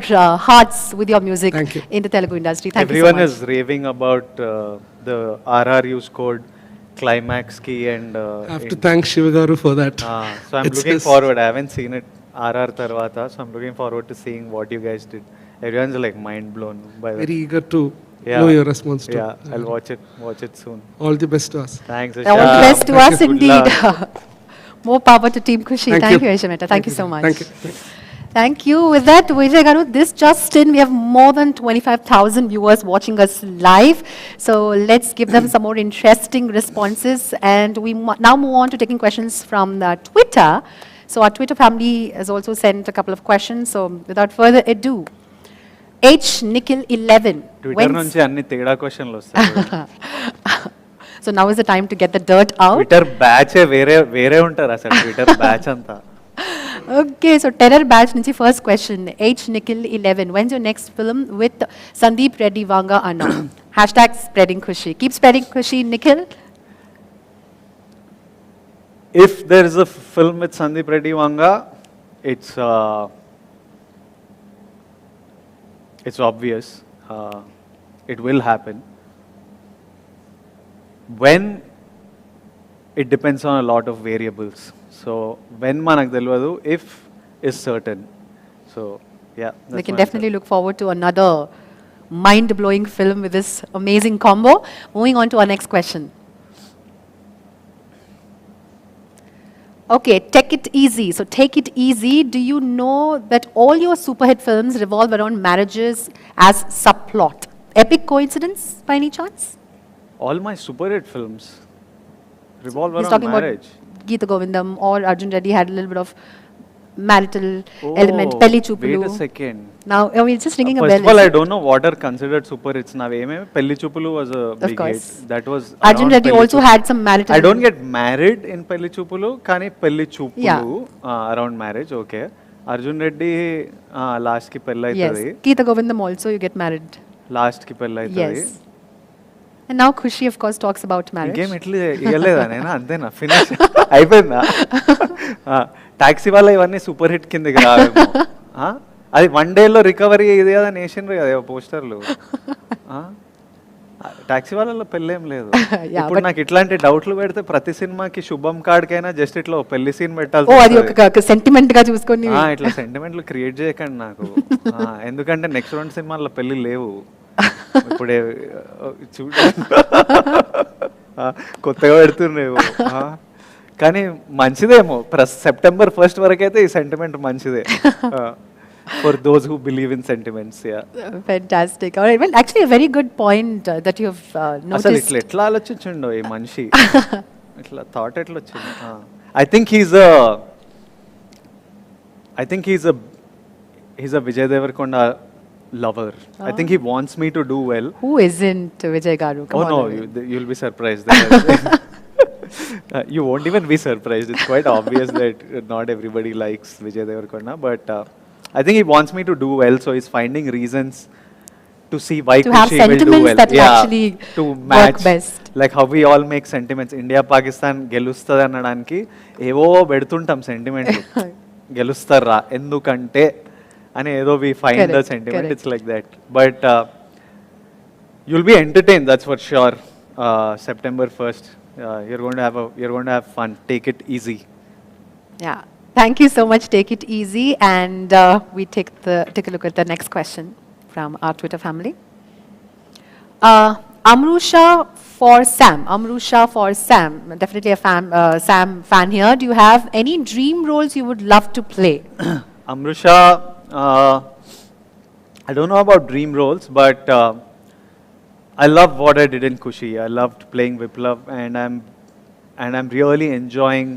hearts with your music Thank you. in the Telugu industry. Thank Everyone you so much. is raving about the RR you scored, climax key, and I have to thank Shiva Garu for that. so I'm It's looking his- forward. I haven't seen it RR Tarvata, so I'm looking forward to seeing what you guys did. Everyone's like mind blown by that. Very eager to Yeah. know your response to. Yeah, I'll watch it soon. All the best to us. Thanks, All the Hesham. best to Thank us you. Good indeed. luck. More power to Team Kushi. Thank Thank you. you, Hesham. Thank you so much. Thank you. Thank you. With that, Vijay Garu, this just in, we have more than 25,000 viewers watching us live. So let's give them some more interesting responses. And we now move on to taking questions from Twitter. So our Twitter family has also sent a couple of questions. So without further ado, H Nikhil 11. Twitter నుంచి అన్ని తేడా క్వశ్చన్లు వస్తాయి. So now is the time to get the dirt out. Twitter batch వేరే ఉంటారు అసలు Twitter batch అంతా. Okay, so Terror Batch nunchi first question. H Nikhil 11. When's your next film with Sandeep Reddy Vanga Anna? Hashtag spreading Kushi. Keep spreading Kushi, Nikhil. If there is a film with Sandeep Reddy Vanga, it's obvious. It will happen. When, it depends on a lot of variables. So when manaku telvadu, if is certain. So yeah, We that's can my definitely look forward to another mind-blowing film with this amazing combo. Moving on to our next question. Okay, take it easy. So take it easy. Do you know that all your super hit films revolve around marriages as subplot? Epic coincidence by any chance? All my super hit films revolve He's around talking marriage. about Geeta Govindam or Arjun Reddy had a little bit of marital element. Pelli Choopulu. Wait a second. Now, we're just ringing a First bell. of all, I don't know what are considered super hits. Now, Pelli Choopulu was a Of big course. hit. That was Arjun around Reddy Pelli also Choopulu. had some marital. I don't get married in Pelli Choopulu, kani Pelli Choopulu Yeah. around marriage, okay. Arjun Reddy last ki pelli Yes. aitadi. Geeta Govindam also, you get married. Last ki pelli aitadi. Yes. And now Kushi, of course, talks about marriage. ఇంకేం ఇట్లా ఇవ్వలేదా నేను అంతేనా finish అయిపోయిందా taxi వల్ల ఇవన్నీ super hit కిందకి రావేమో అది వన్ డేలో రికవరీ ఇది కదా నేషన్ కదా పోస్టర్లు టాక్సీ వాళ్ళలో పెళ్ళేం లేదు Yeah, ఇప్పుడు నాకు ఇట్లాంటి డౌట్లు పెడితే ప్రతి సినిమాకి శుభం కార్డ్కైనా జస్ట్ ఇట్లా ఓ పెళ్లి సీన్ ఓ పెట్టాల్సి అది ఒక సెంటిమెంట్ గా చూసుకొని ఇట్లా సెంటిమెంట్లు క్రియేట్ చేయకండి నాకు ఎందుకంటే నెక్స్ట్ 2 సినిమాల్లో పెళ్లి లేవు ఇప్పుడే చూడ కొత్తగా పెడుతున్నావు కానీ మంచిదేమో సెప్టెంబర్ 1 వరకు అయితే ఈ సెంటిమెంట్ మంచిదే for those who believe in sentiments yeah Fantastic. All right. Well, actually, a very good point that you have అసలు noticed. ఇట్లా ఎట్లా ఆలోచించిండో ఈ మనిషి ఇట్లా థాట్ ఎట్లా వచ్చింది I think he's a Vijay Deverakonda lover. I think he wants me to do well. Who isn't Vijay Garu? Come Oh on, no, Vijay. you'll be surprised. You won't even be surprised. It's quite obvious that not everybody likes Vijay Deverakonda, but I think he wants me to do well, so he's finding reasons to see why To have Kushi will do sentiments well. that will actually to work match best. like how we all make sentiments. India Pakistan గెలుస్తుంది అనడానికి ఏవో పెడుతుంటాం సెంటిమెంట్లు గెలుస్తారా ఎందుకంటే అని ఏదో we find the Correct, sentiment correct. It's like that but you'll be entertained, that's for sure. September 1st, you're going to have fun. Take it easy. Yeah. Thank you so much. Take it easy. And we take a look at the next question from our Twitter family. Amrusha for Sam. Amrusha for Sam. Definitely a Sam fan here. Do you have any dream roles you would love to play? Amrusha, I don't know about dream roles, but I love what I did in Kushi. I loved playing Viplav, and I'm really enjoying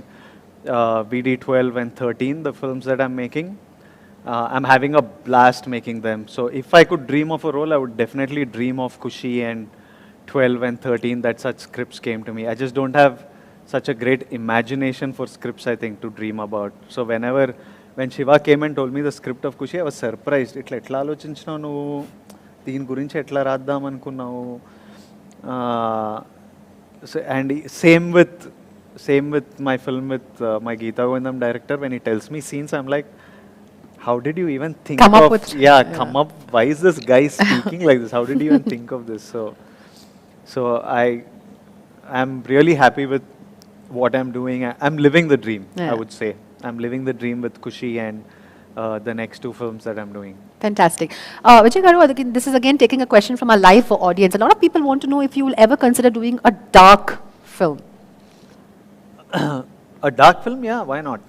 VD12 and 13, the films that I'm making. I'm having a blast making them. So if I could dream of a role, I would definitely dream of Kushi and 12 and 13, that such scripts came to me. I just don't have such a great imagination for scripts, I think, to dream about. So when Shiva came and told me the script of Kushi, I was surprised. Itla etla alochinchinavu nuvu దీని గురించి ఎట్లా రాద్దాం అనుకున్నావు. And same with my film with my Geetha Govindam director, when he tells me scenes, I'm like, how did you even think Come up of with- come up, why is this guy speaking like this, how did you even think of this? So I'm really happy with what I'm doing. I'm living the dream. I Yeah. would say I'm living the dream with Kushi and the next 2 films that I'm doing. Fantastic. Vijay Garu, this is again taking a question from our live audience. A lot of people want to know if you will ever consider doing a dark film. A dark film, yeah, why not?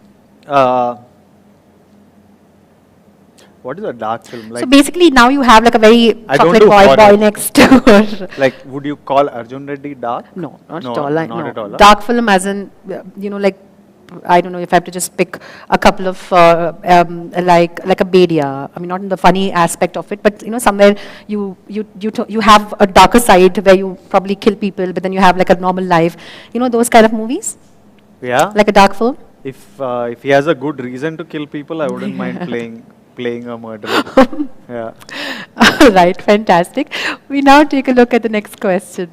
What is a dark film like? So basically now you have like a very I don't chocolate do boy horror. next door. Like, would you call Arjun Reddy dark? No, not No, at all. not No. at all, huh? Dark film as in, like, I don't know if I have to just pick a couple of, like a Bedia. I mean, not in the funny aspect of it, but, somewhere you have a darker side where you probably kill people, but then you have like a normal life. Those kind of movies? Yeah. Like a dark film? If he has a good reason to kill people, I wouldn't mind playing a murderer. Yeah. Right, fantastic. We now take a look at the next question.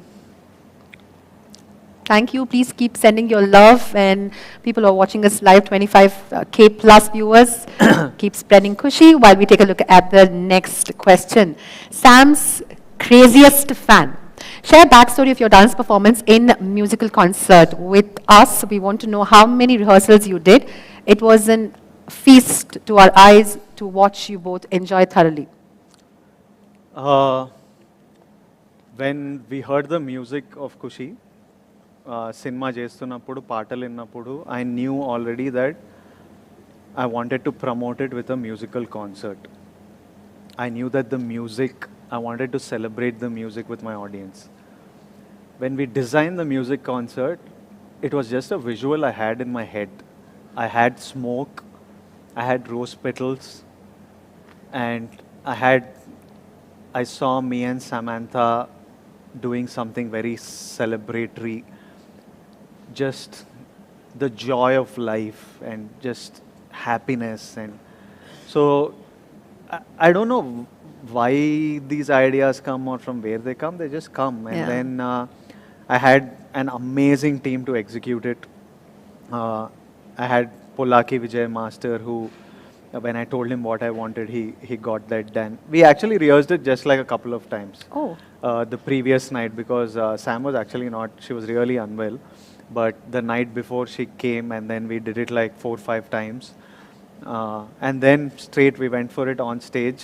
Thank you. Please keep sending your love, and people who are watching us live, 25K plus viewers, keep spreading Kushi while we take a look at the next question. Sam's craziest fan. Share backstory of your dance performance in musical concert with us. We want to know how many rehearsals you did. It was a feast to our eyes to watch you both enjoy thoroughly. When we heard the music of Kushi, cinema చేస్తున్నప్పుడు పాటలు విన్నప్పుడు, I knew already that I wanted to promote it with a musical concert. I knew that the music, I wanted to celebrate the music with my audience. When we designed the music concert, it was just a visual I had in my head. I had smoke, I had rose petals, and I saw me and Samantha doing something very celebratory, just the joy of life and just happiness. And so I don't know why these ideas come or from where they come, they just come. And Yeah. then I had an amazing team to execute it. I had Polaki Vijay Master, who when I told him what I wanted, he got that done. We actually rehearsed it just like a couple of times. Oh. The previous night, because Sam was actually not, she was really unwell. But the night before she came, and then we did it like 4-5 times. And then straight we went for it on stage.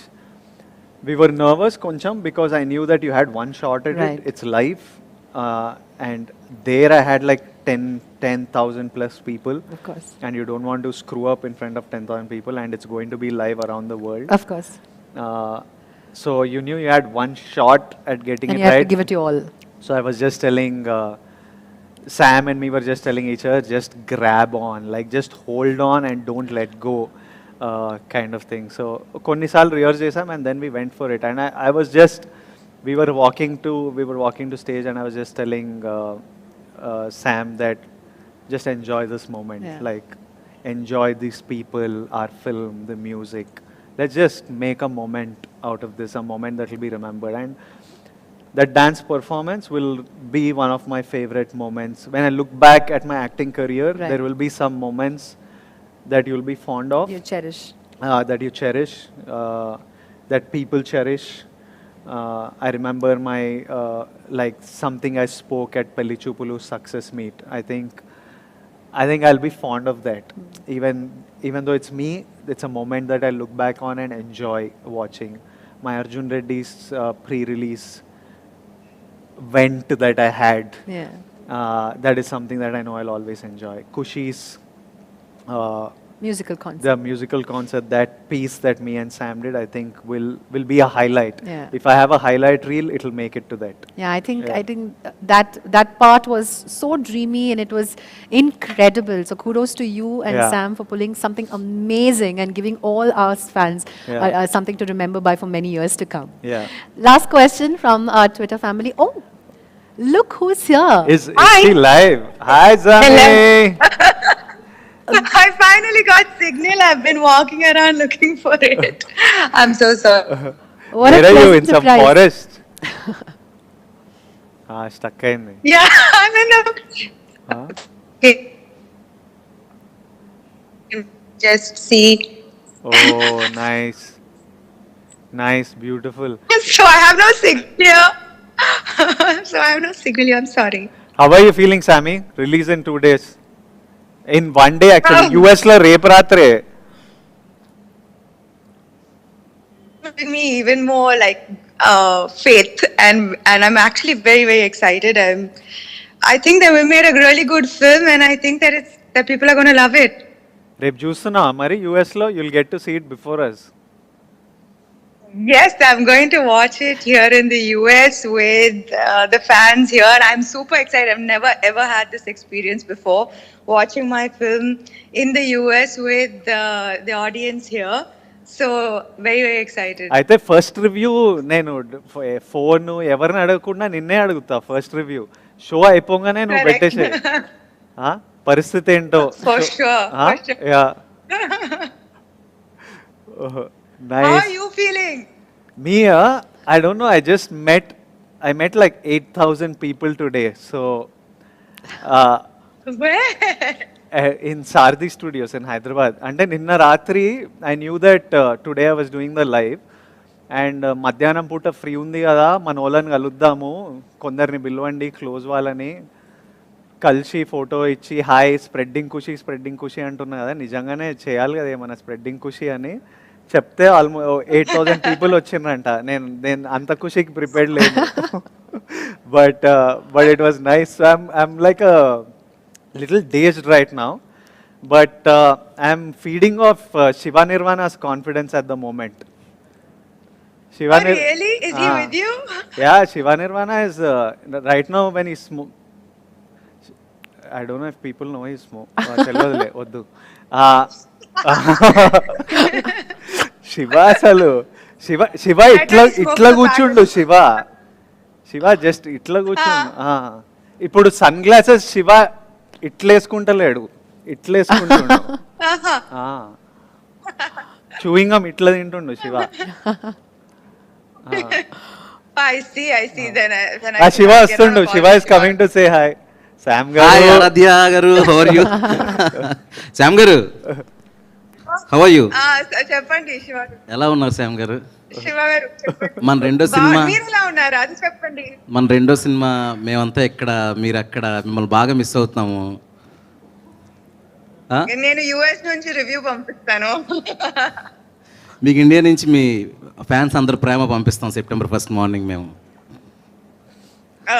We were nervous koncham because I knew that you had one shot at Right. it. It's live. And there I had like 10,000 plus people. Of course. And you don't want to screw up in front of 10,000 people, and it's going to be live around the world. Of course. So you knew you had one shot at getting And it you have right. to give it your all. So I was just telling Sam and me were just telling each other, just grab on, like just hold on and don't let go, kind of thing. So konnisal rehearse chesam, and then we went for it. And I was just, we were walking to stage, and I was just telling Sam that just enjoy this moment, Yeah. like enjoy these people, our film, the music. Let's just make a moment out of this, a moment that will be remembered. And that dance performance will be one of my favorite moments. When I look back at my acting career, Right. there will be some moments that you'll be fond of, You cherish. that you cherish, that people cherish. I remember my, like something I spoke at Pellichupulu's success meet. I think I'll be fond of that. Even though it's me, it's a moment that I look back on and enjoy watching. My Arjun Reddy's pre-release vent that I had, Yeah. that is something that I know I'll always enjoy. Kushi's, Musical concert. the musical concert, that piece that me and Sam did, I think will be a highlight. Yeah. If I have a highlight reel, it'll make it to that. Yeah, I think Yeah. that part was so dreamy and it was incredible. So kudos to you and Yeah. Sam for pulling something amazing and giving all us fans Yeah. something to remember by for many years to come. Yeah. Last question from our Twitter family. Oh, look who's here. Is she live? Hi, Zami. I finally got signal. I've been walking around looking for it. I'm so sorry. What a Where are you? pleasant In some surprise. forest? Stuck అయింది. Yeah, I'm in a. Okay. Just see. Oh, nice. Nice, beautiful. So I have no signal here. So I have no signal here. I'm sorry. How are you feeling, Sammy? Release in 2 days. In 1 day, actually. Um, US లో రేపు రాత్రే. Giving me even more like faith, and I'm actually very very excited. I think that we made a really good film, and I think that people are going to love it. రేపు చూస్తున్నావా మరి US లో? You'll get to see it before us. Yes, I'm going to watch it here in the US with the fans here. I'm super excited. I've never ever had this experience before, watching my film in the US with the audience here. So very very excited. అయితే first review నేను phone ఎవరిని అడగకుండా నిన్నే అడుగుతా. First review show అయిపోగానే నువ్వు Correct. పెట్టేసే పరిస్థితి ఏంటో. For sure. For sure. Yeah How are nice. you feeling? Me, I don't know. I met like 8,000 people today. So, Where? in Sardi Studios in Hyderabad. And then ninna ratri, I knew that today I was doing the live. And మధ్యాహ్నం పూట free ఉంది కదా, మన వాళ్ళని కలుద్దాము, కొందరిని పిలవండి close వాళ్ళని, కలిసి ఫోటో ఇచ్చి హాయ్ స్ప్రెడ్డింగ్ ఖుషి అంటున్నా కదా, నిజంగానే చేయాలి కదా ఏమన్నా స్ప్రెడ్డింగ్ ఖుషి అని చెప్తే ఆల్మోస్ట్ 8,000 పీపుల్ వచ్చిండ్రంట. నేను అంత ఖుషికి ప్రిపేర్డ్ లేదు. But it was nice. I'm like a little dazed right now, but I'm feeding off Shiva Nirvana's confidence at the moment. Oh, really? Is he with you? Yeah, Shiva Nirvana is right now when he smoke. I don't know if people know he smoke. తెలియదులే వద్దు. శివ అసలు శివ ఇట్లా కూర్చుండు. Shiva just ఇట్లా కూర్చుండు. ఇప్పుడు sunglasses Shiva ఇట్లేసుకుంటలేడు, ఇట్లేసుకుంటుండు. చూయింగ్ గమ్ ఇట్లా తింటుండు Shiva. I see. Then Shiva వస్తుండు. Shiva is coming to say hi. Sam garu. Aradhya garu, how are you? Sam garu, how are you? చెప్పండి శివ. ఎలా ఉన్నారు శామ్ గారు? శివ గారు చెప్పండి. మన రెండో సినిమా, మీరు ఎలా ఉన్నారు అది చెప్పండి. మన రెండో సినిమా మేమంతా ఇక్కడ, మీరు అక్కడ, మిమ్మల్ని బాగా మిస్ అవుతున్నాము. నేను యుఎస్ నుంచి రివ్యూ పంపిస్తాను. మీకు ఇండియా నుంచి మీ ఫ్యాన్స్ అందరు ప్రేమ పంపిస్తాం September 1st మార్నింగ్ మేము.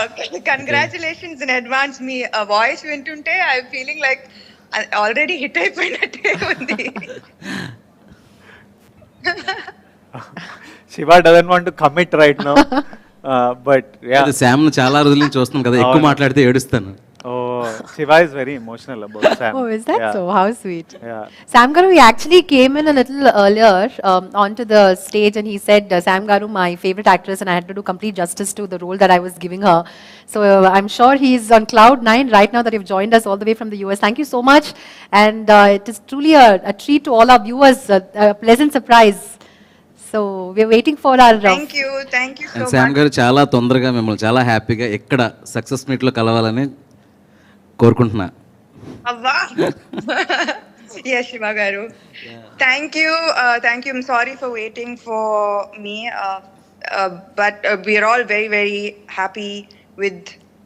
Okay, congratulations in advance. మీ వాయిస్ వింటుంటే I feeling like already hit అయిపోయినట్టే ఉంది. Shiva doesn't want to commit right now, but yeah. Sam ను చాలా రోజుల నుంచి చూస్తున్నాం కదా, ఎక్కువ మాట్లాడితే ఏడుస్తాను. Oh, Shiva is very emotional about Sam. Oh, is that Yeah. so? How sweet. Yeah. Sam Garu, he actually came in a little earlier onto the stage and he said, Sam Garu, my favorite actress, and I had to do complete justice to the role that I was giving her. So I'm sure he's on cloud 9 right now that you've joined us all the way from the US. Thank you so much. And it is truly a treat to all our viewers, a pleasant surprise. So we're waiting for our... Thank you so much. Sam గారు చాలా తొందరగా మిమ్మల్ని చాలా హ్యాపీగా ఎక్కడ success మీట్లో కలవాలని కోరుకుంటున్నా. అవ్వా. Yes, Shiva garu. Thank you. I'm sorry for waiting for me, but we are all very very happy with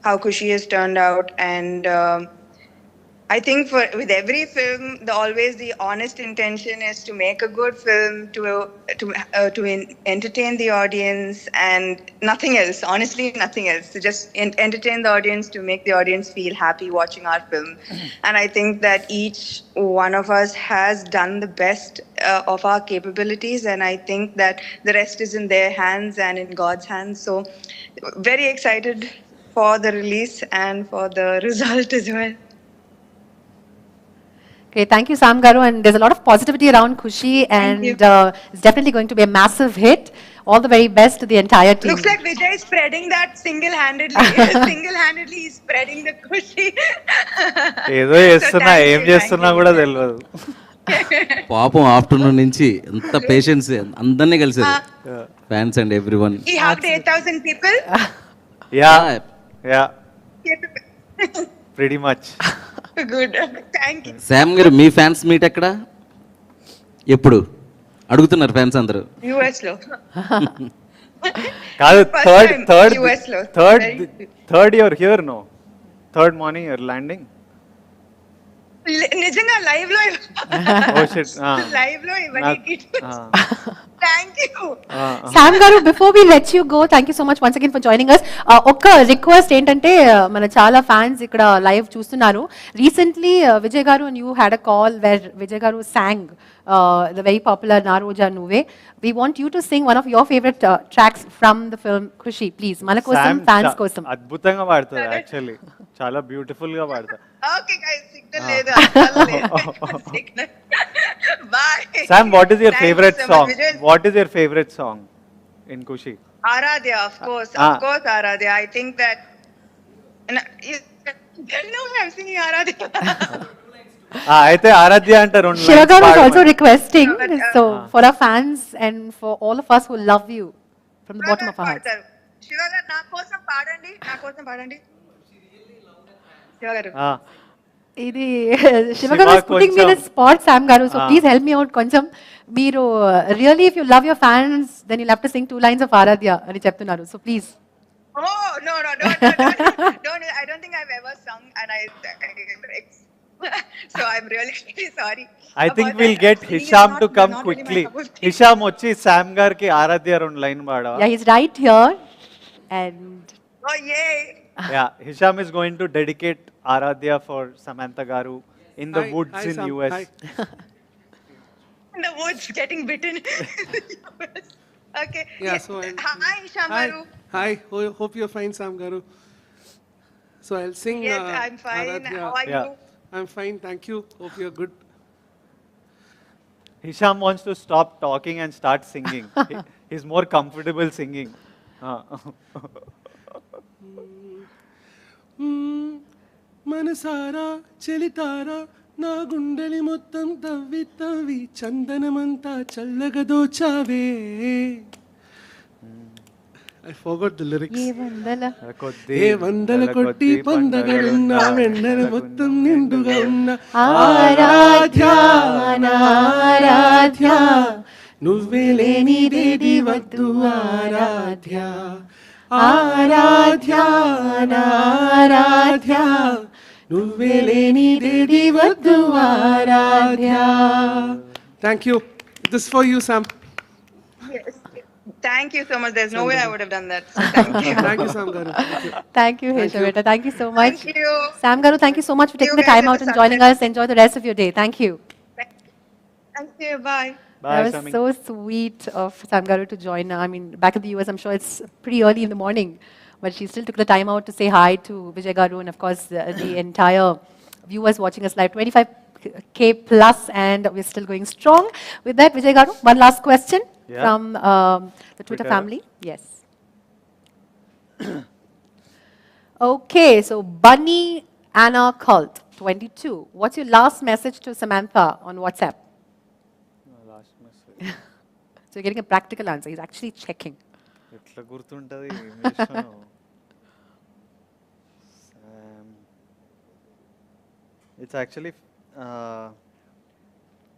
how Kushi has turned out, and I think with every film, always the honest intention is to make a good film, to entertain the audience, and nothing else. Honestly, nothing else. To just entertain the audience, to make the audience feel happy watching our film. And I think that each one of us has done the best of our capabilities, and I think that the rest is in their hands and in God's hands. So, very excited for the release and for the result as well. Okay, thank you, Sam Garu. And there's a lot of positivity around Kushi, and it's definitely going to be a massive hit. All the very best to the entire team. Looks like Vijay is spreading that single-handedly. Single-handedly, he's spreading the Kushi. ఏదో చేస్తున్నా, ఏం చేస్తున్నా కూడా తెలియదు. పాపం afternoon నుంచి ఎంత patience అందరినీ కలిసారు fans and every one. He hugged 8,000 people. Yeah, yeah, pretty much. Good. Thank you. Sam గారు మీ ఫ్యాన్స్ మీట్ ఎక్కడ ఎప్పుడు అడుగుతున్నారు ఫ్యాన్స్ అందరూ. US లో. కాదు, First time US లో. third you're here, no? Third morning you're landing? నిజంగా లైవ్ లో Oh shit. లైవ్ లో ఇవన్నీ. Thank you. Sam garu, before we let you go, thank you so much once again for joining us. Okka request ఏంటంటే మన చాలా fans ఇక్కడ live చూస్తున్నారు. Recently, Vijay garu and you had a call where Vijay garu sang the very popular Roja, Nuvve. We want you to sing one of your favorite tracks from the film Kushi, please. మన కోసం, fans కోసం. అద్భుతంగా పాడతారు actually, చాలా beautiful గా పాడతారు. Okay guys, signal లేదు, అసలు లేదు. Signal. Bye. Sam, what is your Thank you favorite so song? much, Vijay. What is your favorite song in Kushi? Aradhya, of course, Aradhya. I think that. And no, I'm singing Aradhya. అయితే ఆరాధ్య అంటే రెండు Shiva garu is lines also పాడమని. requesting, No, but, so for our fans and for all of us who love you from the bottom of our hearts. Shiva గారు నా కోసం పాడండి, నా కోసం పాడండి. శివ గారు. ఇది Shiva garu is putting me in a spot, Sam garu, so please help me out కొంచెం. మీరు really if you love your fans then you'll have to sing 2 lines of Aradhya అని చెప్తున్నారు, so please. Oh no, don't. I don't think I've ever sung, and so I'm really sorry. I think about we'll that. get Singing is Hesham to not come really my quickly. cup of tea. Hesham వచ్చి Sam గారికి ఆరాధ్య రెండు line పాడవా? Yeah, he's right here and Oh yay! Yeah, Hesham is going to dedicate Aradhya for Samantha garu in the Hi, woods hi, in Sam. US. Hi. In the woods, getting bitten. Okay. Yeah, so Hi, Hesham Hi. garu. Hi. Hope you're fine, Sam garu. So I'll sing. Yes, I'm fine. Aradhya. How are Yeah. you? I'm fine, thank you. Hope you're good. Hesham wants to stop talking and start singing. He's more comfortable singing. మనసారా చెలితారా నా గుండెలి మొత్తం తవ్వి తవ్వి చందనమంతా చల్లగా దోచావే. I forgot the lyrics. ఏ వందల కొట్టి పండగలున్నా వెన్నెల మొత్తం నిండుగా ఉన్న ఆరాధ్య ఆరాధ్య నువ్వే లేనిదేది వద్దు ఆరాధ్య ఆరాధ్య ఆరాధ్య నువ్వే లేనిదేది వద్దు ఆరాధ్య. Thank you. This is for you, Sam. Yes. Thank you so much. There's no way I would have done that. So thank you. Thank you, Sam garu. Thank you. thank you Hesham beta, thank you so much. Thank you. Sam garu, thank you so much for See taking you the time guys out at and the joining sunset. us. Enjoy the rest of your day. Thank you. Thank you. Bye. Bye, That was Sammy. so sweet of Sam garu to join. I mean, back in the US, I'm sure it's pretty early in the morning, but she still took the time out to say hi to Vijay garu and of course the entire viewers watching us live, 25K plus, and we're still going strong. With that, Vijay garu, one last question from the Twitter family. Yes. Okay, so Bunny Anna Cult 22. What's your last message to Samantha on WhatsApp? Last message. So you're getting a practical answer. He's actually checking. ఎట్లా గుర్తుంటది? It's actually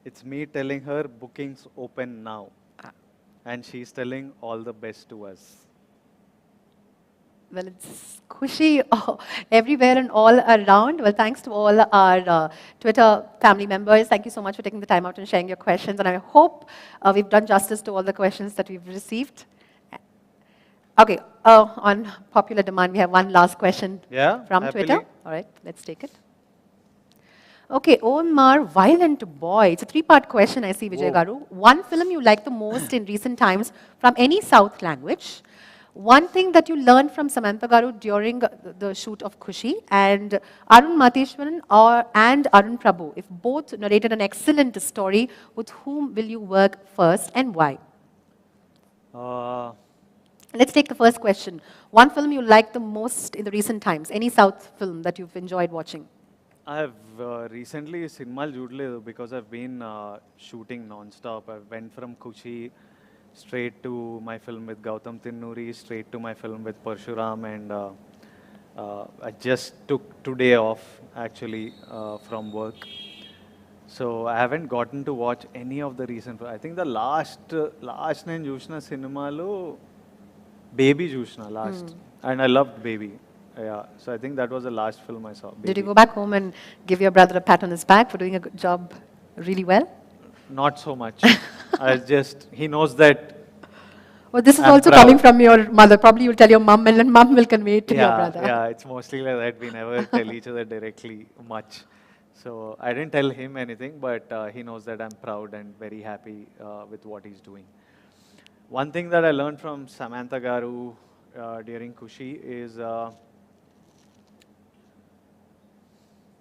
it's me telling her bookings open now, and she's telling all the best to us. Well, it's Kushi everywhere and all around. Well, thanks to all our Twitter family members. Thank you so much for taking the time out and sharing your questions. And I hope we've done justice to all the questions that we've received. Okay, on popular demand, we have one last question from happily. Twitter. All right, let's take it. Okay, Omar, Violent Boy. It's a 3-part question, I see, Vijay garu. One film you like the most in recent times from any South language. One thing that you learned from Samantha garu during the shoot of Kushi, and Arun Mateshwaran and Arun Prabhu, if both narrated an excellent story, with whom will you work first and why? Let's take the first question. One film you like the most in the recent times, any South film that you've enjoyed watching? I have recently సినిమాలు చూడలేదు because I've been shooting non-stop. I went from Kushi straight to my film with Gautam Tinnuri, straight to my film with Parshuram, and I just took today off actually from work. So I haven't gotten to watch any of the recent. I think the last నేను చూసిన సినిమాలు Baby చూసిన last, and I loved Baby. Yeah, so I think that was the last film I saw. Did you Baby. go back home and give your brother a pat on his back for doing a good job really well? Not so much. He knows that. Well, this is I'm also proud. coming from your mother. Probably you'll tell your mum, and then mum will convey it to your brother. Yeah, it's mostly like that. We never tell each other directly much. So I didn't tell him anything, but he knows that I'm proud and very happy with what he's doing. One thing that I learned from Samantha Garu during Kushi is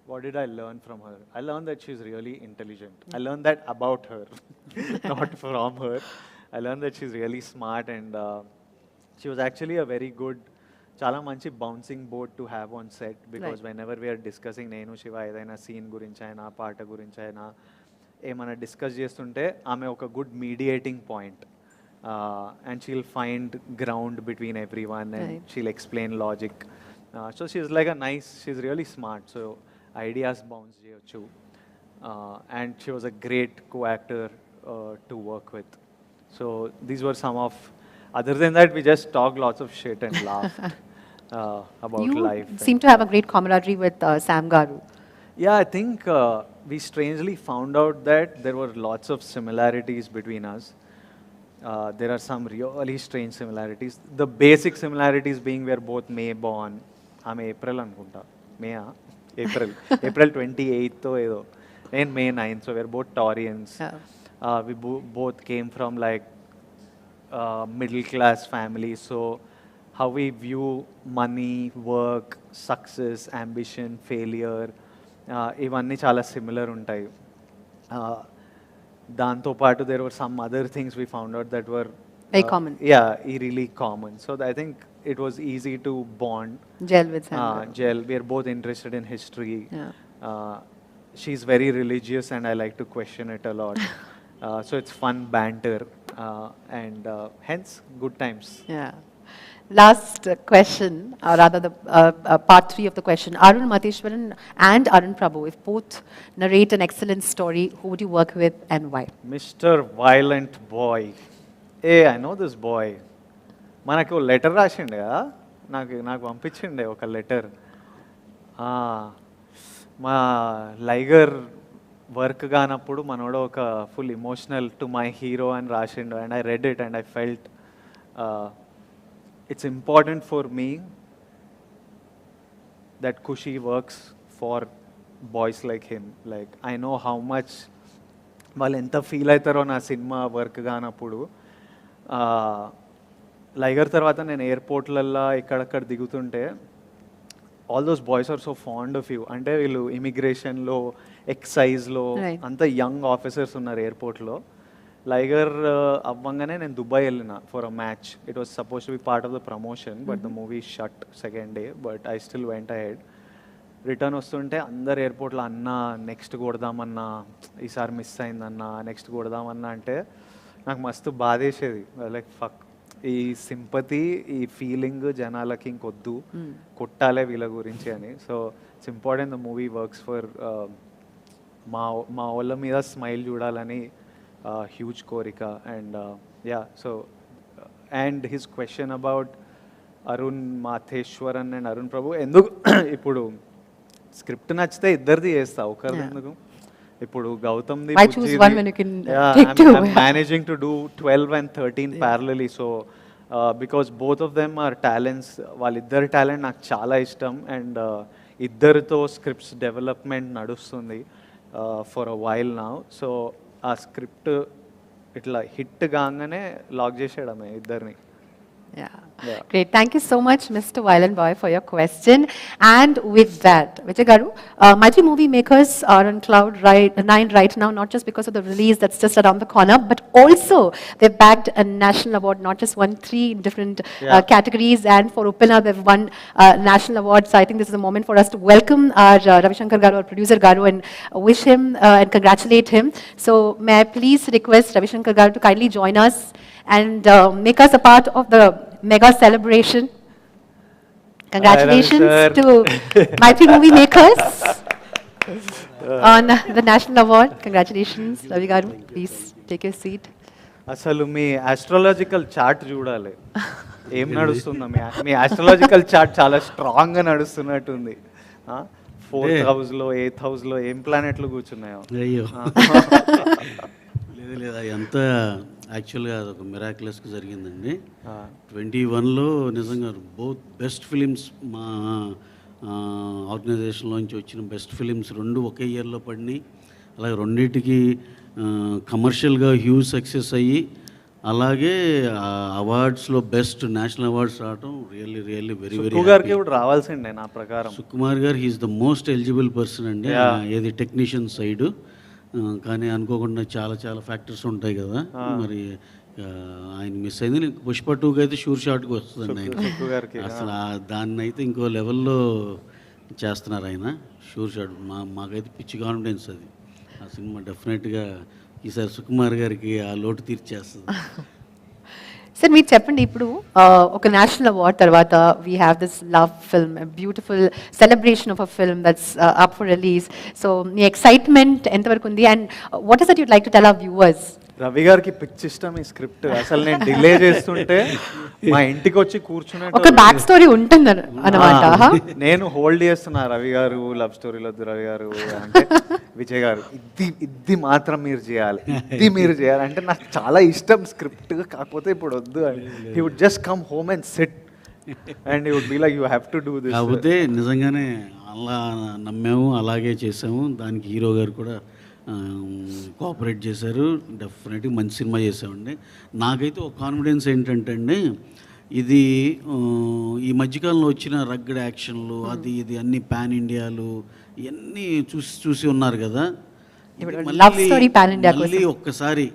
what did I learn from her? I learned that she's really intelligent. I learned that about her, not from her. I learned that she's really smart, and she was actually a very good, చాలా మంచి bouncing board to have on set because whenever we're discussing నేను శివ ఏదైనా scene గురించి అయినా పాట గురించి అయినా ఏమైనా డిస్కస్ చేస్తుంటే ఆమె ఒక good mediating point and she'll find ground between everyone and she'll explain logic so she's like a nice she's really smart so ideas bounce చేయొచ్చు and she was a great co actor to work with so these were some of other than that we just talked lots of shit and laughed about You life. seem to have a great camaraderie with Sam Garu. Yeah, I think we strangely found out that there were lots of similarities between us. There are some really strange similarities. The basic similarities being we are both May born. I'm April anukunta. May April. April 28th edo. And May 9th. So we are both Taurians. We both came from like middle class family, so how we view money, work, success, ambition, failure, ఇవన్నీ చాలా similar ఉంటాయి దాంతోపాటు there were some other things we found out that were Very common. Yeah, really common. So I think it was easy to bond. Gel with Sam Garu. Gel. We are both interested in history. Yeah. She's very religious and I like to question it a lot. So it's fun banter. And hence good times. Yeah. Last question, or rather the part 3 of the question. Arun Matheshwaran and Arun Prabhu, if both narrate an excellent story, who would you work with and why? Mr. Violent Boy. Hey, I know this boy. మనకు letter రాసిండే నాకు పంపించిండే ఒక letter మా లైగర్ work కానప్పుడు మనోడు ఒక full emotional to my hero అని రాసిండు and I read it and I felt it's important for me that Khushi works for boys like him like I know how much వాళ్ళు ఎంత ఫీల్ అవుతారో నా సినిమా వర్క్ కానప్పుడు లైగర్ తర్వాత నేను ఎయిర్పోర్ట్లల్లో ఇక్కడక్కడ దిగుతుంటే all those boys are so fond of you అంటే వీళ్ళు ఇమిగ్రేషన్లో ఎక్సైజ్లో అంత యంగ్ ఆఫీసర్స్ ఉన్నారు ఎయిర్పోర్ట్లో లైగర్ అవ్వంగానే నేను దుబాయ్ వెళ్ళిన for a match it was suppose to be part of the promotion but the movie shut second day but I still vent ahead return వస్తుంటే అందరు ఎయిర్పోర్ట్లో అన్న నెక్స్ట్ కొడదామన్నా ఈసారి మిస్ అయిందన్నా నెక్స్ట్ కొడదామన్నా అంటే నాకు మస్తు బాధేసేది లైక్ ఫక్ ఈ సింపతి ఈ ఫీలింగ్ జనాలకి ఇంకొద్దు కొట్టాలే వీళ్ళ గురించి అని so it's important the movie works for మా వాళ్ళ మీద స్మైల్ చూడాలని హ్యూజ్ కోరిక and yeah so and his question about Arun Matheswaran and Arun Prabhu ఎందుకు ఇప్పుడు స్క్రిప్ట్ నచ్చితే ఇద్దరిది చేస్తా ఒకరిది ఎందుకు ఇప్పుడు గౌతమ్ది managing to do 12 and 13 parallelly so because both of them are talents వాళ్ళిద్దరి టాలెంట్ నాకు చాలా ఇష్టం అండ్ ఇద్దరితో స్క్రిప్ట్స్ డెవలప్మెంట్ నడుస్తుంది for a while now so ఆ స్క్రిప్ట్ ఇట్లా హిట్ కాగానే లాక్ చేసేయడమే ఇద్దరిని Yeah. Great. Thank you so much, Mr. Violent Boy, for your question. And with that, Vijay Garu, Mythri movie makers are on cloud nine right now, not just because of the release that's just around the corner, but also they've bagged a national award, not just one, three different categories. And for Upina, they've won national awards. So I think this is a moment for us to welcome our Ravi Shankar Garu, our producer Garu, and wish him and congratulate him. So may I please request Ravi Shankar Garu to kindly join us and make us a part of the mega celebration. Congratulations to Mythri movie makers on the national award. Congratulations, Ravi Garu. Please take your seat. అసలు మీ astrological chart చూడాలి, ఏం నడుస్తుందో మీ astrological chart చాలా స్ట్రాంగ్గా నడుస్తున్నట్టుంది. 4th హౌస్లో 8th హౌస్లో ఏం ప్లానెట్లు కూర్చున్నాయో. అయ్యో లేదు లేదు, ఎంత యాక్చువల్గా అదొక మిరాక్యులస్గా జరిగిందండి. 21లో నిజంగా బోత్ బెస్ట్ ఫిలిమ్స్ మా ఆర్గనైజేషన్లోంచి వచ్చిన బెస్ట్ ఫిలిమ్స్ 2 ఒకే ఇయర్లో పడినాయి. అలాగే రెండింటికి కమర్షియల్గా హ్యూజ్ సక్సెస్ అయ్యి, అలాగే అవార్డ్స్లో బెస్ట్ నేషనల్ అవార్డ్స్ రావడం రియల్లీ రియల్లీ వెరీ వెరీ గారికి కూడా రావాల్సిండే నా ప్రకారం. Sukumar garu he's the most eligible person అండి, ఏది టెక్నీషియన్ సైడ్. కానీ అనుకోకుండా చాలా చాలా ఫ్యాక్టర్స్ ఉంటాయి కదా, మరి ఆయన మిస్ అయింది. పుష్ప 2కి అయితే షూర్ షాట్కి వస్తుందండి ఆయన. అసలు దాన్ని అయితే ఇంకో లెవెల్లో చేస్తున్నారు ఆయన, షూర్ షాట్. మాకైతే పిచ్చి కాన్ఫిడెన్స్ అది. ఆ సినిమా డెఫినెట్గా ఈసారి సుకుమార్ గారికి ఆ లోటు తీర్చేస్తుంది. సార్ మీరు చెప్పండి, ఇప్పుడు ఒక నేషనల్ అవార్డ్ తర్వాత we have this love film, beautiful celebration of a film that's up for release. So me excitement ఎంతవరకు ఉంది and what is that you'd like to tell our viewers? Ravi గారికి పిచ్చి ఇష్టం ఈ స్క్రిప్ట్. అసలు నేను డిలే చేస్తుంటే మా ఇంటికి వచ్చి కూర్చునే ఒక బ్యాక్ స్టోరీ ఉంటుంది అన్నమాట. నేను హోల్డ్ చేస్తున్నా, రవి గారు లవ్ స్టోరీలో వద్దు రవి గారు అంటే, విజయ్ గారు ఇది మాత్రం మీరు చేయాలి, ఇది మీరు చేయాలి అంటే నాకు చాలా ఇష్టం స్క్రిప్ట్, కాకపోతే ఇప్పుడు వద్దు అని. He would just come home and sit and he would be like you have to do this. కాకపోతే నిజంగానే అలా నమ్మాము, అలాగే చేసాము. దానికి హీరో గారు కూడా కోఆపరేట్ చేశారు. డెఫినెట్గా మంచి సినిమా చేసామండి. నాకైతే ఒక కాన్ఫిడెన్స్ ఏంటంటే అండి, ఇది ఈ మధ్యకాలంలో వచ్చిన రగ్గడ్ యాక్షన్లు అది ఇది అన్ని పాన్ ఇండియాలు ఇవన్నీ చూసి ఉన్నారు కదా. మళ్ళీ ఒక్కసారి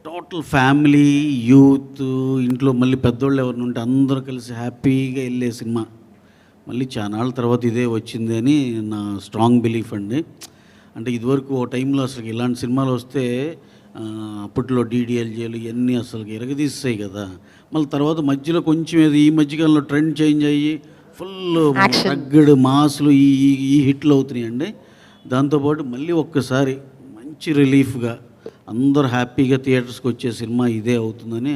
టోటల్ ఫ్యామిలీ యూత్ ఇంట్లో మళ్ళీ పెద్దోళ్ళు ఎవరిని ఉంటే అందరూ కలిసి హ్యాపీగా వెళ్ళే సినిమా మళ్ళీ చాలా తర్వాత ఇదే వచ్చింది అని నా స్ట్రాంగ్ బిలీఫ్ అండి. అంటే ఇదివరకు ఓ టైంలో అసలు ఇలాంటి సినిమాలు వస్తే అప్పట్లో డీడీఎల్జేలు ఇవన్నీ అసలు ఎరగదీస్తాయి కదా. మళ్ళీ తర్వాత మధ్యలో కొంచెం ఏది ఈ మధ్యకాలంలో ట్రెండ్ చేంజ్ అయ్యి ఫుల్ రగ్గడ్ మాస్లు ఈ హిట్లు అవుతున్నాయండి. దాంతోపాటు మళ్ళీ ఒక్కసారి మంచి రిలీఫ్గా అందరూ హ్యాపీగా థియేటర్స్కి వచ్చే సినిమా ఇదే అవుతుందని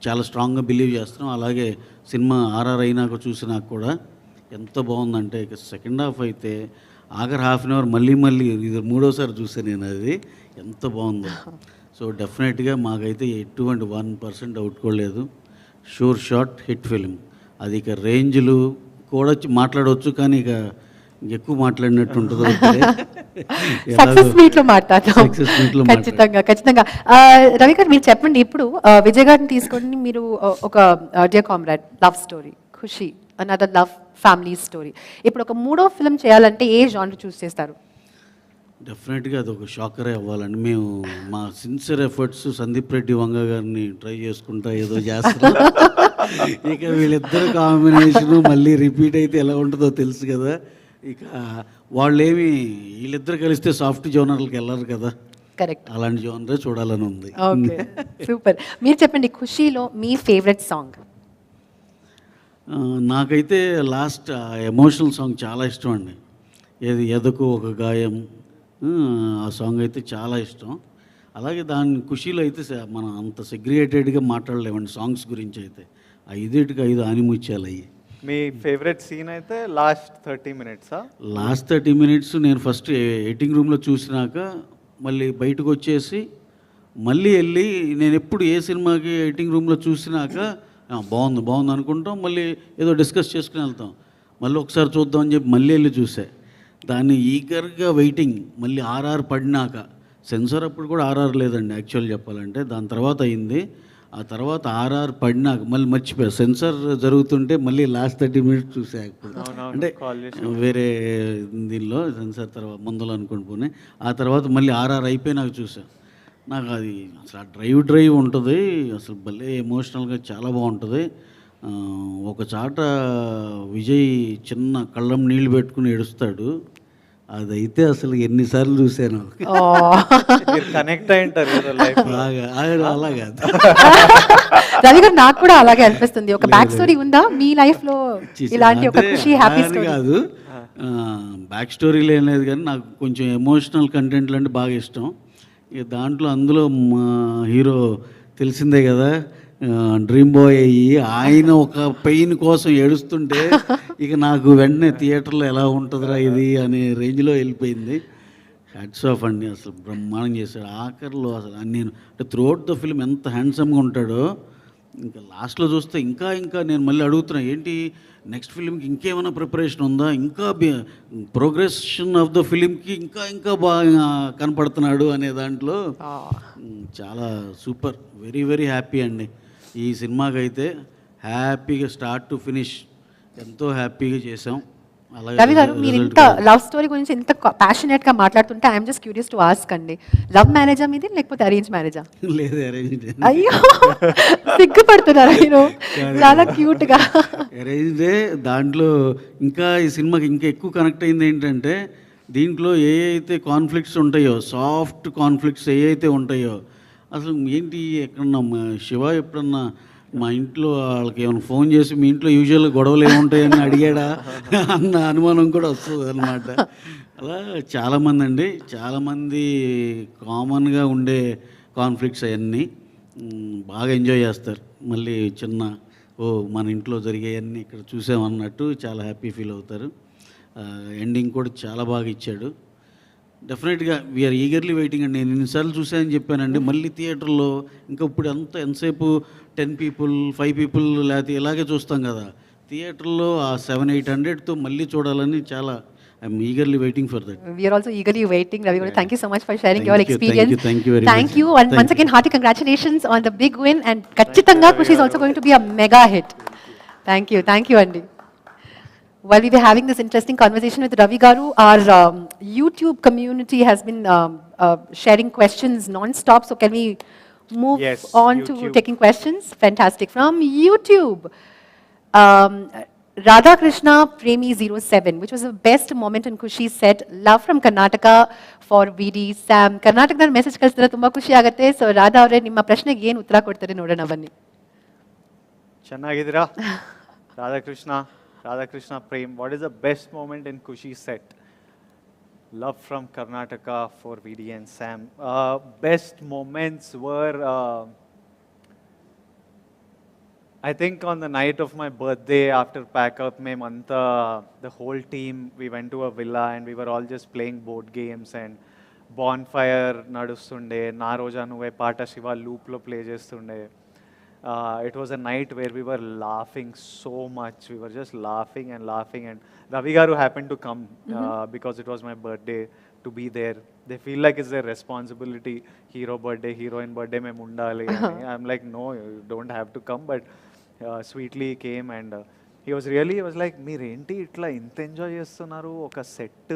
చాలా స్ట్రాంగ్గా బిలీవ్ చేస్తున్నాం. అలాగే సినిమా ఆర్ఆర్ అయినాక చూసినాక కూడా ఎంత బాగుందంటే, ఇక సెకండ్ హాఫ్ అయితే ఆఖరి హాఫ్ అన్ అవర్ మళ్ళీ ఇది 3వసారి చూసాను నేను, అది ఎంత బాగుందో. సో డెఫినెట్గా మాకైతే ఎటువంటి 1% డౌట్ కూడా లేదు. Sure shot hit film. అది ఇక రేంజ్లు కూడా మాట్లాడవచ్చు, కానీ ఇక ఎక్కువ మాట్లాడినట్టు ఉంటుంది. సక్సెస్ మీట్లో మాట్లాడతాం ఖచ్చితంగా. రవి గారు మీరు చెప్పండి, ఇప్పుడు విజయ్ గారిని తీసుకొని మీరు ఒక డియర్ కామ్రేడ్ లవ్ స్టోరీ, ఖుషి అనదర్ లవ్ ఫ్యామిలీ స్టోరీ, ఇప్పుడు ఒక 3వ ఫిల్మ్ చేయాలంటే ఏ జానర్ చూస్ చేస్తారు? డెఫినెట్గా అది ఒక షాకరే అవ్వాలండి. మేము మా సిన్సియర్ ఎఫర్ట్స్ సందీప్ రెడ్డి వంగ గారిని ట్రై చేసుకుంటా ఏదో చేస్తాం. ఇక వీళ్ళిద్దరు కాంబినేషను మళ్ళీ రిపీట్ అయితే ఎలా ఉంటుందో తెలుసు కదా. ఇక వాళ్ళేమి వీళ్ళిద్దరు కలిస్తే సాఫ్ట్ జోనర్లకు వెళ్ళరు కదా. కరెక్ట్, అలాంటి జోనరే చూడాలని ఉంది. Okay, super. మీరు చెప్పండి, ఖుషీలో మీ ఫేవరెట్ సాంగ్? నాకైతే లాస్ట్ ఎమోషనల్ సాంగ్ చాలా ఇష్టం అండి. ఏది ఎదకు ఒక గాయం, ఆ సాంగ్ అయితే చాలా ఇష్టం. అలాగే దాని ఖుషీలో అయితే మనం అంత సెగ్రిగేటెడ్గా మాట్లాడలేమండి సాంగ్స్ గురించి. అయితే 5 ఆనిముత్యాలు అయ్యి. మీ ఫేవరెట్ సీన్ అయితే లాస్ట్ 30 minutes? లాస్ట్ 30 minutes నేను ఫస్ట్ ఎడిటింగ్ రూమ్లో చూసినాక మళ్ళీ బయటకు వచ్చేసి మళ్ళీ వెళ్ళి, నేను ఎప్పుడు ఏ సినిమాకి ఎడిటింగ్ రూమ్లో చూసినాక బాగుంది అనుకుంటాం, మళ్ళీ ఏదో డిస్కస్ చేసుకుని వెళ్తాం, మళ్ళీ ఒకసారి చూద్దామని చెప్పి మళ్ళీ వెళ్ళి చూసా. దాన్ని ఈగర్గా వెయిటింగ్. మళ్ళీ ఆర్ఆర్ పడినాక, సెన్సార్ అప్పుడు కూడా ఆర్ఆర్ లేదండి యాక్చువల్ చెప్పాలంటే, దాని తర్వాత అయింది. ఆ తర్వాత ఆర్ఆర్ పడినాక మళ్ళీ మర్చిపోయా, సెన్సార్ జరుగుతుంటే మళ్ళీ లాస్ట్ 30 minutes చూసా ఇప్పుడు. అంటే వేరే దీనిలో సెన్సార్ తర్వాత ముందులో అనుకుని పోనీ, ఆ తర్వాత మళ్ళీ ఆర్ఆర్ అయిపోయి నాకు చూసా. నాకు అది అసలు ఆ డ్రైవ్ ఉంటుంది, అసలు భలే ఎమోషనల్గా చాలా బాగుంటుంది. ఒక చాట విజయ్ చిన్న కళ్ళం నీళ్ళు పెట్టుకుని ఏడుస్తాడు, అదైతే అసలు ఎన్నిసార్లు చూశాను. కనెక్ట్ అయింటారు అలా కాదు రవి గారు, నాకు కూడా అలాగే అనిపిస్తుంది. ఒక బ్యాక్ స్టోరీ ఉందా మీ లైఫ్ లో ఇలాంటి ఒక ఖుషి హ్యాపీ స్టోరీ? కాదు, బ్యాక్ స్టోరీలు ఏం లేదు, కానీ నాకు కొంచెం ఎమోషనల్ కంటెంట్లు అంటే బాగా ఇష్టం. ఇక దాంట్లో అందులో మా హీరో తెలిసిందే కదా, డ్రీమ్ బాయ్ అయ్యి ఆయన ఒక పెయిన్ కోసం ఏడుస్తుంటే ఇక నాకు వెంటనే థియేటర్లో ఎలా ఉంటుందిరా ఇది అనే రేంజ్లో వెళ్ళిపోయింది. హ్యాట్స్ ఆఫ్ అండి, అసలు బ్రహ్మాండం చేశాడు. ఆఖరిలో అసలు నేను అంటే త్రూఅవుట్ ద ఫిల్మ్ ఎంత హ్యాండ్సమ్గా ఉంటాడో, ఇంకా లాస్ట్లో చూస్తే ఇంకా నేను మళ్ళీ అడుగుతున్నా, ఏంటి నెక్స్ట్ ఫిలింకి ఇంకేమైనా ప్రిపరేషన్ ఉందా, ఇంకా ప్రోగ్రెషన్ ఆఫ్ ద ఫిలింకి ఇంకా బాగా కనపడుతున్నాడు అనే దాంట్లో చాలా సూపర్. వెరీ వెరీ హ్యాపీ అండి. ఈ సినిమాకి అయితే హ్యాపీగా స్టార్ట్ టు ఫినిష్ ఎంతో హ్యాపీగా చేసాం. రవి గారు, మీరు ఇంత లవ్ స్టోరీ గురించి ఇంత ప్యాషనేట్ గా మాట్లాడుతుంటే I'm just curious to ask అండి, లవ్ మ్యారేజా మీది లేకపోతే అరేంజ్ మ్యారేజా? లేదు, అరేంజ్. అయ్యో, సిగ్గుపడుతున్నారు మీరు, చాలా క్యూట్ గా. అరేంజ్డే. దాంట్లో ఇంకా ఈ సినిమాకి ఇంకా ఎక్కువ కనెక్ట్ అయింది ఏంటంటే, దీంట్లో ఏ అయితే కాన్ఫ్లిక్ట్స్ ఉంటాయో, సాఫ్ట్ కాన్ఫ్లిక్ట్స్ ఏ అయితే ఉంటాయో, అసలు ఏంటి ఎక్కడన్నా శివ ఎప్పుడన్నా మా ఇంట్లో వాళ్ళకి ఏమైనా ఫోన్ చేసి మీ ఇంట్లో యూజువల్గా గొడవలు ఏముంటాయని అడిగాడా అన్న అనుమానం కూడా వస్తుంది అనమాట. అలా చాలామంది కామన్గా ఉండే కాన్ఫ్లిక్ట్స్ అవన్నీ బాగా ఎంజాయ్ చేస్తారు. మళ్ళీ మన ఇంట్లో జరిగేవన్నీ ఇక్కడ చూసామన్నట్టు చాలా హ్యాపీ ఫీల్ అవుతారు. ఎండింగ్ కూడా చాలా బాగా ఇచ్చాడు. డెఫినెట్గా వీఆర్ ఈగర్లీ వెయిటింగ్ అండి. నేను ఎన్నిసార్లు చూసానని చెప్పానండి, మళ్ళీ థియేటర్లో ఇంకా ఇప్పుడు ఎంతసేపు 10 people 5 people లేకపోతే ఇలాగే చూస్తాం కదా, థియేటర్లో ఆ 700-800తో మళ్ళీ చూడాలని చాలా I'm eagerly waiting for that. We're also eagerly waiting. Ravi garu, thank you so much for sharing your experience. Thank you and once again hearty congratulations on the big win, and ఖచ్చితంగా Kushi is also going to be a mega hit. Thank you అండి. While we were having this interesting conversation with Ravi Garu, our YouTube community has been sharing questions non-stop. So can we move on YouTube. to taking questions? Fantastic. From YouTube, Radha Krishna Premi 07, which was the best moment in Kushi set. Love from Karnataka for VD Sam. Karnataka message kalsitara tumba ಖುಷಿ ಆಗುತ್ತೆ. So Radha ಅವರೇ, ನಿಮ್ಮ ಪ್ರಶ್ನೆಗೆ ಏನು ಉತ್ತರ ಕೊಡ್ತಾರೆ ನೋಡೋಣ ಬನ್ನಿ. ಚೆನ್ನಾಗಿದ್ದೀರಾ? Radhakrishna Prem, what is the best moment in Kushi set? Love from Karnataka for VD and Sam. Best moments were, I think on the night of my birthday, after pack up, the whole team, we went to a villa and we were all just playing board games and bonfire nadustunde, na Roja, Nuvve Paata Shiva loop lo play chestunde. It was a night where we were laughing so much. We were just laughing, and Ravi Garu happened to come because it was my birthday, to be there. They feel like it's their responsibility. Hero birthday, heroine birthday, mein mundali. I'm like, no, you don't have to come. But sweetly he came, and he was like, meer enti itla inta enjoy chestunnaru oka set.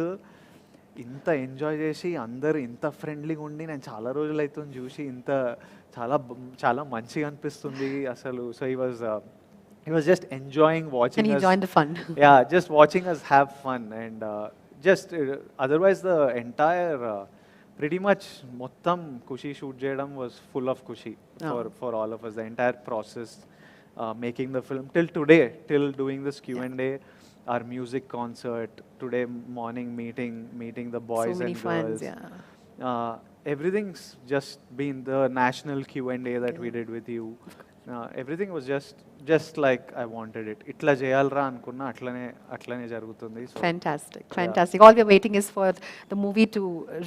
ఇంత enjoy చేసి అందరు ఇంత ఫ్రెండ్లీగా ఉండి నేను చాలా రోజులు అవుతుంది చూసి ఇంత చాలా మంచిగా అనిపిస్తుంది అసలు. So he was just enjoying watching and he us. joined the fun. Yeah, just watching us have fun, and just otherwise the entire pretty much మొత్తం Kushi shoot చేయడం was full of Kushi for all of us. The entire process, making the film till today, till doing this Q&A, our music concert, today morning meeting the boys so many and fans, girls. Everything's just been the national Q&A that we did with you. Everything was just like I wanted it. Itla cheyalra anukunna atlane jarugutundi. So fantastic. All we are waiting is for the movie to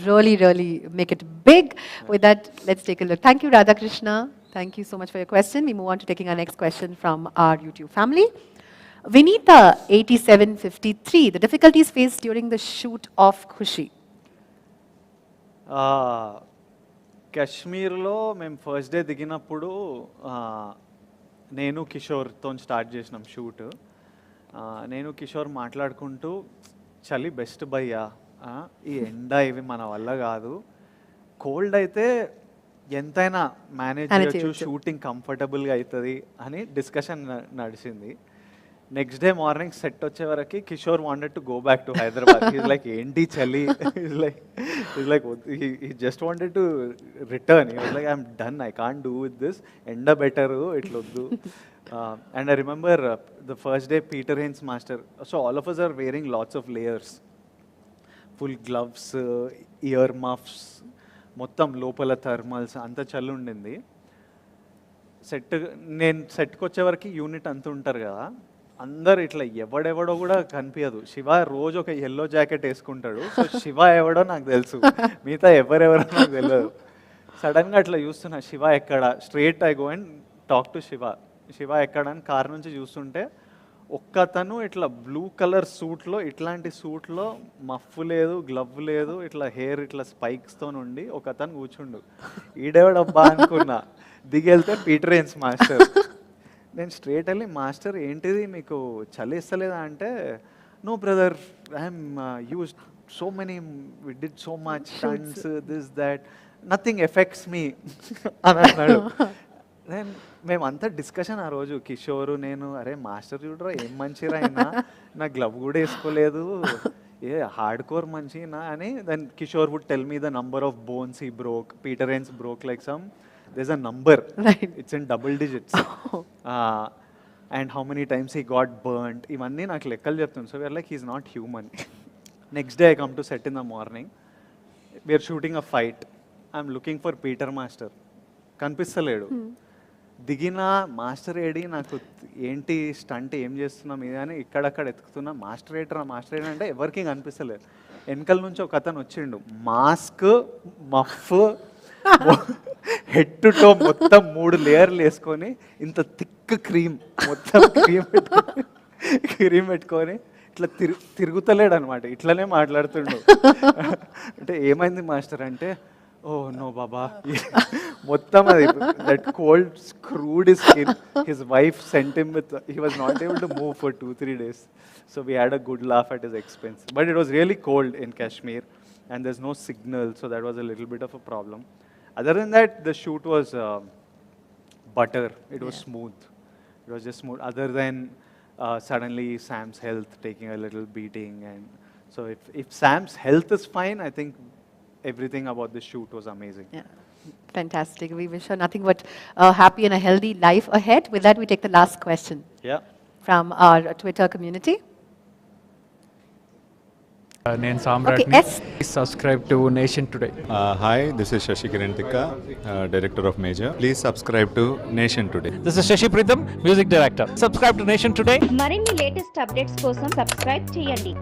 really make it big. With that, let's take a look. Thank you, Radha Krishna. Thank you so much for your question. We move on to taking our next question from our YouTube family. Vinita 8753, the difficulties faced during the shoot of Kushi. కాశ్మీర్లో మేము first day దిగినప్పుడు నేను కిషోర్తో start చేసినాం shoot. నేను కిషోర్ మాట్లాడుకుంటూ చలి best భయ్యా, ఈ ఎండ ఇవి మన వల్ల కాదు, కోల్డ్ అయితే ఎంతైనా మేనేజ్ చేయొచ్చు, షూటింగ్ కంఫర్టబుల్గా అవుతుంది అని డిస్కషన్ నడిచింది. నెక్స్ట్ డే మార్నింగ్ సెట్ వచ్చే వరకు Kishore wanted to go back to Hyderabad. He's like ఏంటి చలి, he's like he just wanted to return. He's like I'm done, I can't do with this, ఎండ బెటరు ఇట్లొద్దు. And I remember the first day Peter Hein's master, so all of us are wearing lots of layers, full gloves, earmuffs, మొత్తం లోపల thermals, అంత చల్లి ఉండింది. నేను సెట్కి వచ్చేవరకు యూనిట్ అంత ఉంటారు కదా, అందరు ఇట్లా ఎవడెవడో కూడా కనిపించదు. శివ రోజు ఒక ఎల్లో జాకెట్ వేసుకుంటాడు, సో శివ ఎవడో నాకు తెలుసు, మిగతా ఎవరెవరో నాకు తెలియదు. సడన్గా అట్లా చూస్తున్నా, శివ ఎక్కడ, straight I go and talk to Shiva. Shiva ఎక్కడ అని కార్ నుంచి చూస్తుంటే ఒక్కతను ఇట్లా బ్లూ కలర్ సూట్లో, ఇట్లాంటి సూట్లో మఫ్ లేదు, గ్లవ్ లేదు, ఇట్లా హెయిర్ ఇట్లా స్పైక్స్తో ఉండి ఒకతను కూర్చుండు. ఈడేవాడబ్బా అనుకున్నా. దిగెళ్తే పీటర్ హెన్స్ మాస్టర్. నేను స్ట్రేట్ వెళ్ళి, మాస్టర్ ఏంటిది మీకు చలి ఇస్తలేదా అంటే, no brother, I'm use so many, we did so much stunts, this that, nothing affects me అని అన్నాడు. దెన్ మేమంతా డిస్కషన్ ఆ రోజు, కిషోరు నేను, అరే మాస్టర్ చూడరా ఏం మంచిరా అయినా, నా గ్లవ్ కూడా వేసుకోలేదు, ఏ హార్డ్ కోర్ మంచినా అని. Then Kishore would tell me the number of bones he broke. Peter Hein's broke like some, there's a number, right, it's in double digits. And how many times he got burnt, ఇవన్నీ నాకు లెక్కలు చెప్తుంది. So we're like, he's not human. Next day I come to set in the morning, we're shooting a fight, I'm looking for Peter master, కనిపిస్తలేడు. దిగిన master AD, నాకు ఏంటి stunt ఏం చేస్తున్నాం ఇది అని ఇక్కడక్కడ ఎత్తుకుతున్నా, మాస్టర్ ఏటరా మాస్టర్ ఏడి అంటే ఎవరికి కనిపిస్తలేదు. వెనకల నుంచి ఒక అతను వచ్చిండు, మాస్క్, మఫ్, హెడ్ టు టో మొత్తం 3 లేయర్లు వేసుకొని, ఇంత థిక్ క్రీమ్, మొత్తం క్రీమ్ పెట్టుకొని ఇట్లా తిరుగుతలేడు అనమాట, ఇట్లనే మాట్లాడుతుండు. అంటే ఏమైంది మాస్టర్ అంటే, ఓ నో బాబా, మొత్తం అది that cold screwed his skin. His wife sent him with, he was not able to move for 2-3 days. So we had a good laugh at his expense. But it was really cold in Kashmir and there's no signal, so that was a little bit of a problem. Other than that, the shoot was butter. It was smooth. It was just smooth. Other than suddenly Sam's health taking a little beating, and so if Sam's health is fine, I think everything about the shoot was amazing. Yeah, fantastic. We wish her nothing but a happy and a healthy life ahead. With that, we take the last question. Yeah. From our Twitter community. నేను సామ్రాట్ని. Please subscribe to Nationtoday. Hi, this is Shashi Kirantikka, Director of Major. Please subscribe to Nationtoday. This is Shashi Pritham, Music Director. Subscribe to Nationtoday. మరిన్ని latest updates కోసం subscribe చేయండి.